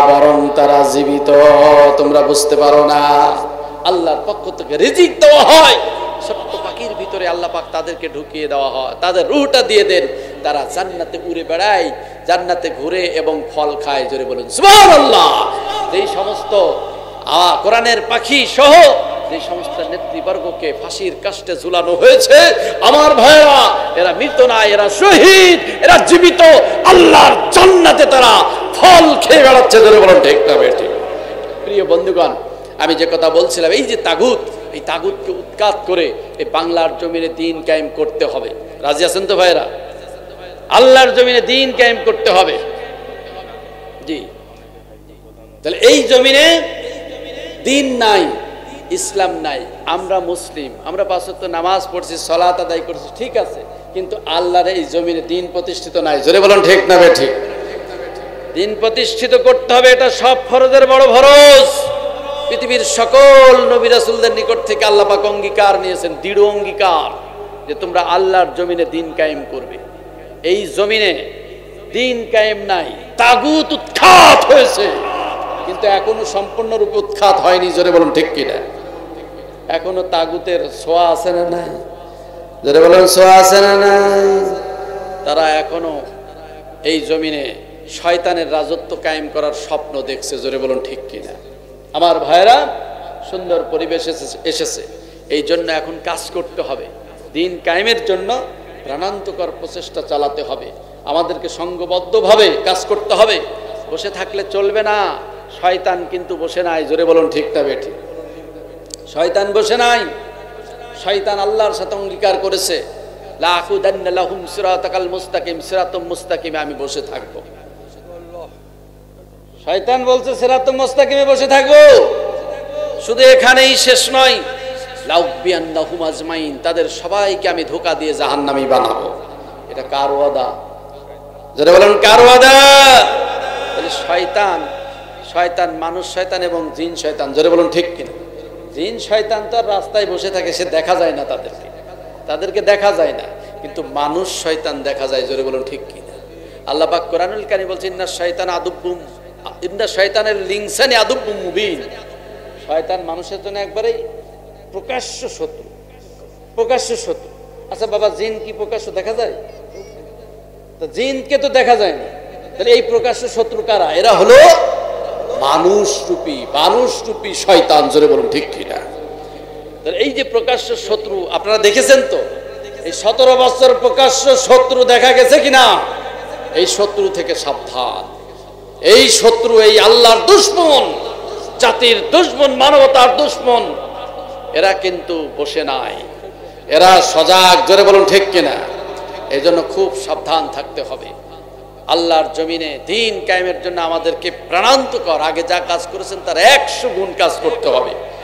Speaker 1: বরং তারা জীবিত। তোমরা বুঝতে পারো না, আল্লাহর পক্ষ থেকে রিজিক দেওয়া হয়, ছোট্ট পাখির ভিতরে আল্লাহ পাক তাদেরকে ঢুকিয়ে দেওয়া হয়, তাদের রূহটা দিয়ে দেন, তারা জান্নাতে উড়ে বেড়ায়, জান্নাতে ঘুরে এবং ফল খায়। জোরে বলুন সুবহানাল্লাহ। এই সমস্ত কোরআনের পাখি সহ যে সমস্ত নেতৃবর্গকে ফাঁসির কাস্টে ঝুলানো হয়েছে, আমার ভাইরা, এরা মৃত না, এরা শহীদ, এরা জীবিত। আল্লাহর জান্নাতে তারা ফল খেয়ে বেড়াচ্ছে। জোরে বলুন ঠিক না বেঠিক? প্রিয় বন্ধুগণ, আমি যে কথা বলছিলাম, এই যে তাগুত, এই তাগুতকে উৎখাত করে এই বাংলার জমিনে দ্বীন কায়েম করতে হবে। রাজি আছেন তো ভাইরা? আল্লাহর জমিনে দ্বীন কায়েম করতে হবে। জি, তাহলে এই জমিনে দ্বীন নাই, ইসলাম নাই। আমরা মুসলিম, আমরা 5 ওয়াক্ত নামাজ পড়ছি, সালাত আদায় করছি, ঠিক আছে, কিন্তু আল্লাহর এই জমিনে দ্বীন প্রতিষ্ঠিত নাই। জোরে বলুন ঠিক না বেঠিক? দ্বীন প্রতিষ্ঠিত করতে হবে, এটা সব ফরজের বড় ফরজ। পৃথিবীর সকল নবী রাসূলদের নিকট থেকে আল্লাহ পাক অঙ্গীকার নিয়েছেন, দৃঢ় অঙ্গীকার, যে তোমরা আল্লাহর জমিনে দ্বীন কায়েম করবে। এই জমিনে দ্বীন কায়েম নাই, তাগুত উৎখাত হয়েছে, কিন্তু এখনো সম্পূর্ণরূপে উৎখাত হয়নি। জোরে বলুন ঠিক কিনা? এখনো তাগুতের ছোঁয়া আছে না নাই? যারা বলেন ছোঁয়া আছে না নাই? তারা এখনো এই জমিনে শয়তানের রাজত্ব কায়েম করার স্বপ্ন দেখছে। জোরে বলুন ঠিক কিনা? আমার ভাইরা, সুন্দর পরিবেশ এসেছে, এই জন্য এখন কাজ করতে হবে। দিন কায়েমের জন্য প্রাণান্তকর প্রচেষ্টা চালাতে হবে। আমাদেরকে সংঘবদ্ধভাবে কাজ করতে হবে। বসে থাকলে চলবে না। শয়তান কিন্তু বসে নাই। জোরে বলুন ঠিক না বেঠিক? শয়তান বসে নাই। শয়তান আল্লাহর সাথে অঙ্গীকার করেছে, লা আকুদান্না লাহুম সিরাতাকাল মুস্তাকিম, সিরাতুম মুস্তাকিমে আমি বসে থাকব। শয়তান বলছে সিরাতুম মুস্তাকিমে বসে থাকবো। শুধু এখানেই শেষ নয়, লাউবিয়ান্নাহুম আজমাইন, তাদের সবাইকে আমি ধোঁকা দিয়ে জাহান্নামী বানাবো। এটা কার ওয়াদা? যারা বলেন কার ওয়াদা? তাহলে শয়তান মানুষ শয়তান এবং জিন শয়তান। যারা বলেন ঠিক কিনা? জিন শয়তান তো আর রাস্তায় বসে থাকে, সে দেখা যায় না, তাদেরকে দেখা যায় না, কিন্তু মানুষ শয়তান দেখা যায়। জোরে বলুন ঠিক কিনা? আল্লাহ পাক কোরআনুল কারীম বলছেন, ইন্না শয়তানের লিনসানি আদুব্বুম মুবিন। শয়তান মানুষের জন্য একবারে প্রকাশ্য শত্রু। আচ্ছা বাবা, জিন কি প্রকাশ্য দেখা যায়? তো জিনকে তো দেখা যায় না, তাহলে এই প্রকাশ্য শত্রু কারা? এরা হলো মানুষরূপী শয়তান। জোরে বলুন ঠিক কিনা? তাহলে এই যে প্রকাশ্য শত্রু আপনারা দেখেছেন তো, এই 17 বছর প্রকাশ্য শত্রু দেখা গেছে কিনা? এই শত্রু থেকে সাবধান। এই শত্রু এই আল্লাহর দুশমন, জাতির দুশমন, মানবতার দুশমন। এরা কিন্তু বসে নাই, এরা সজাগ। জোরে বলুন ঠিক কিনা? এই জন্য খুব সাবধান থাকতে হবে। আল্লাহর জমিনে দিন কায়েমের জন্য আমাদেরকে প্রাণান্তকর, আগে যা কাজ করেছেন তার 100 গুণ কাজ করতে হবে।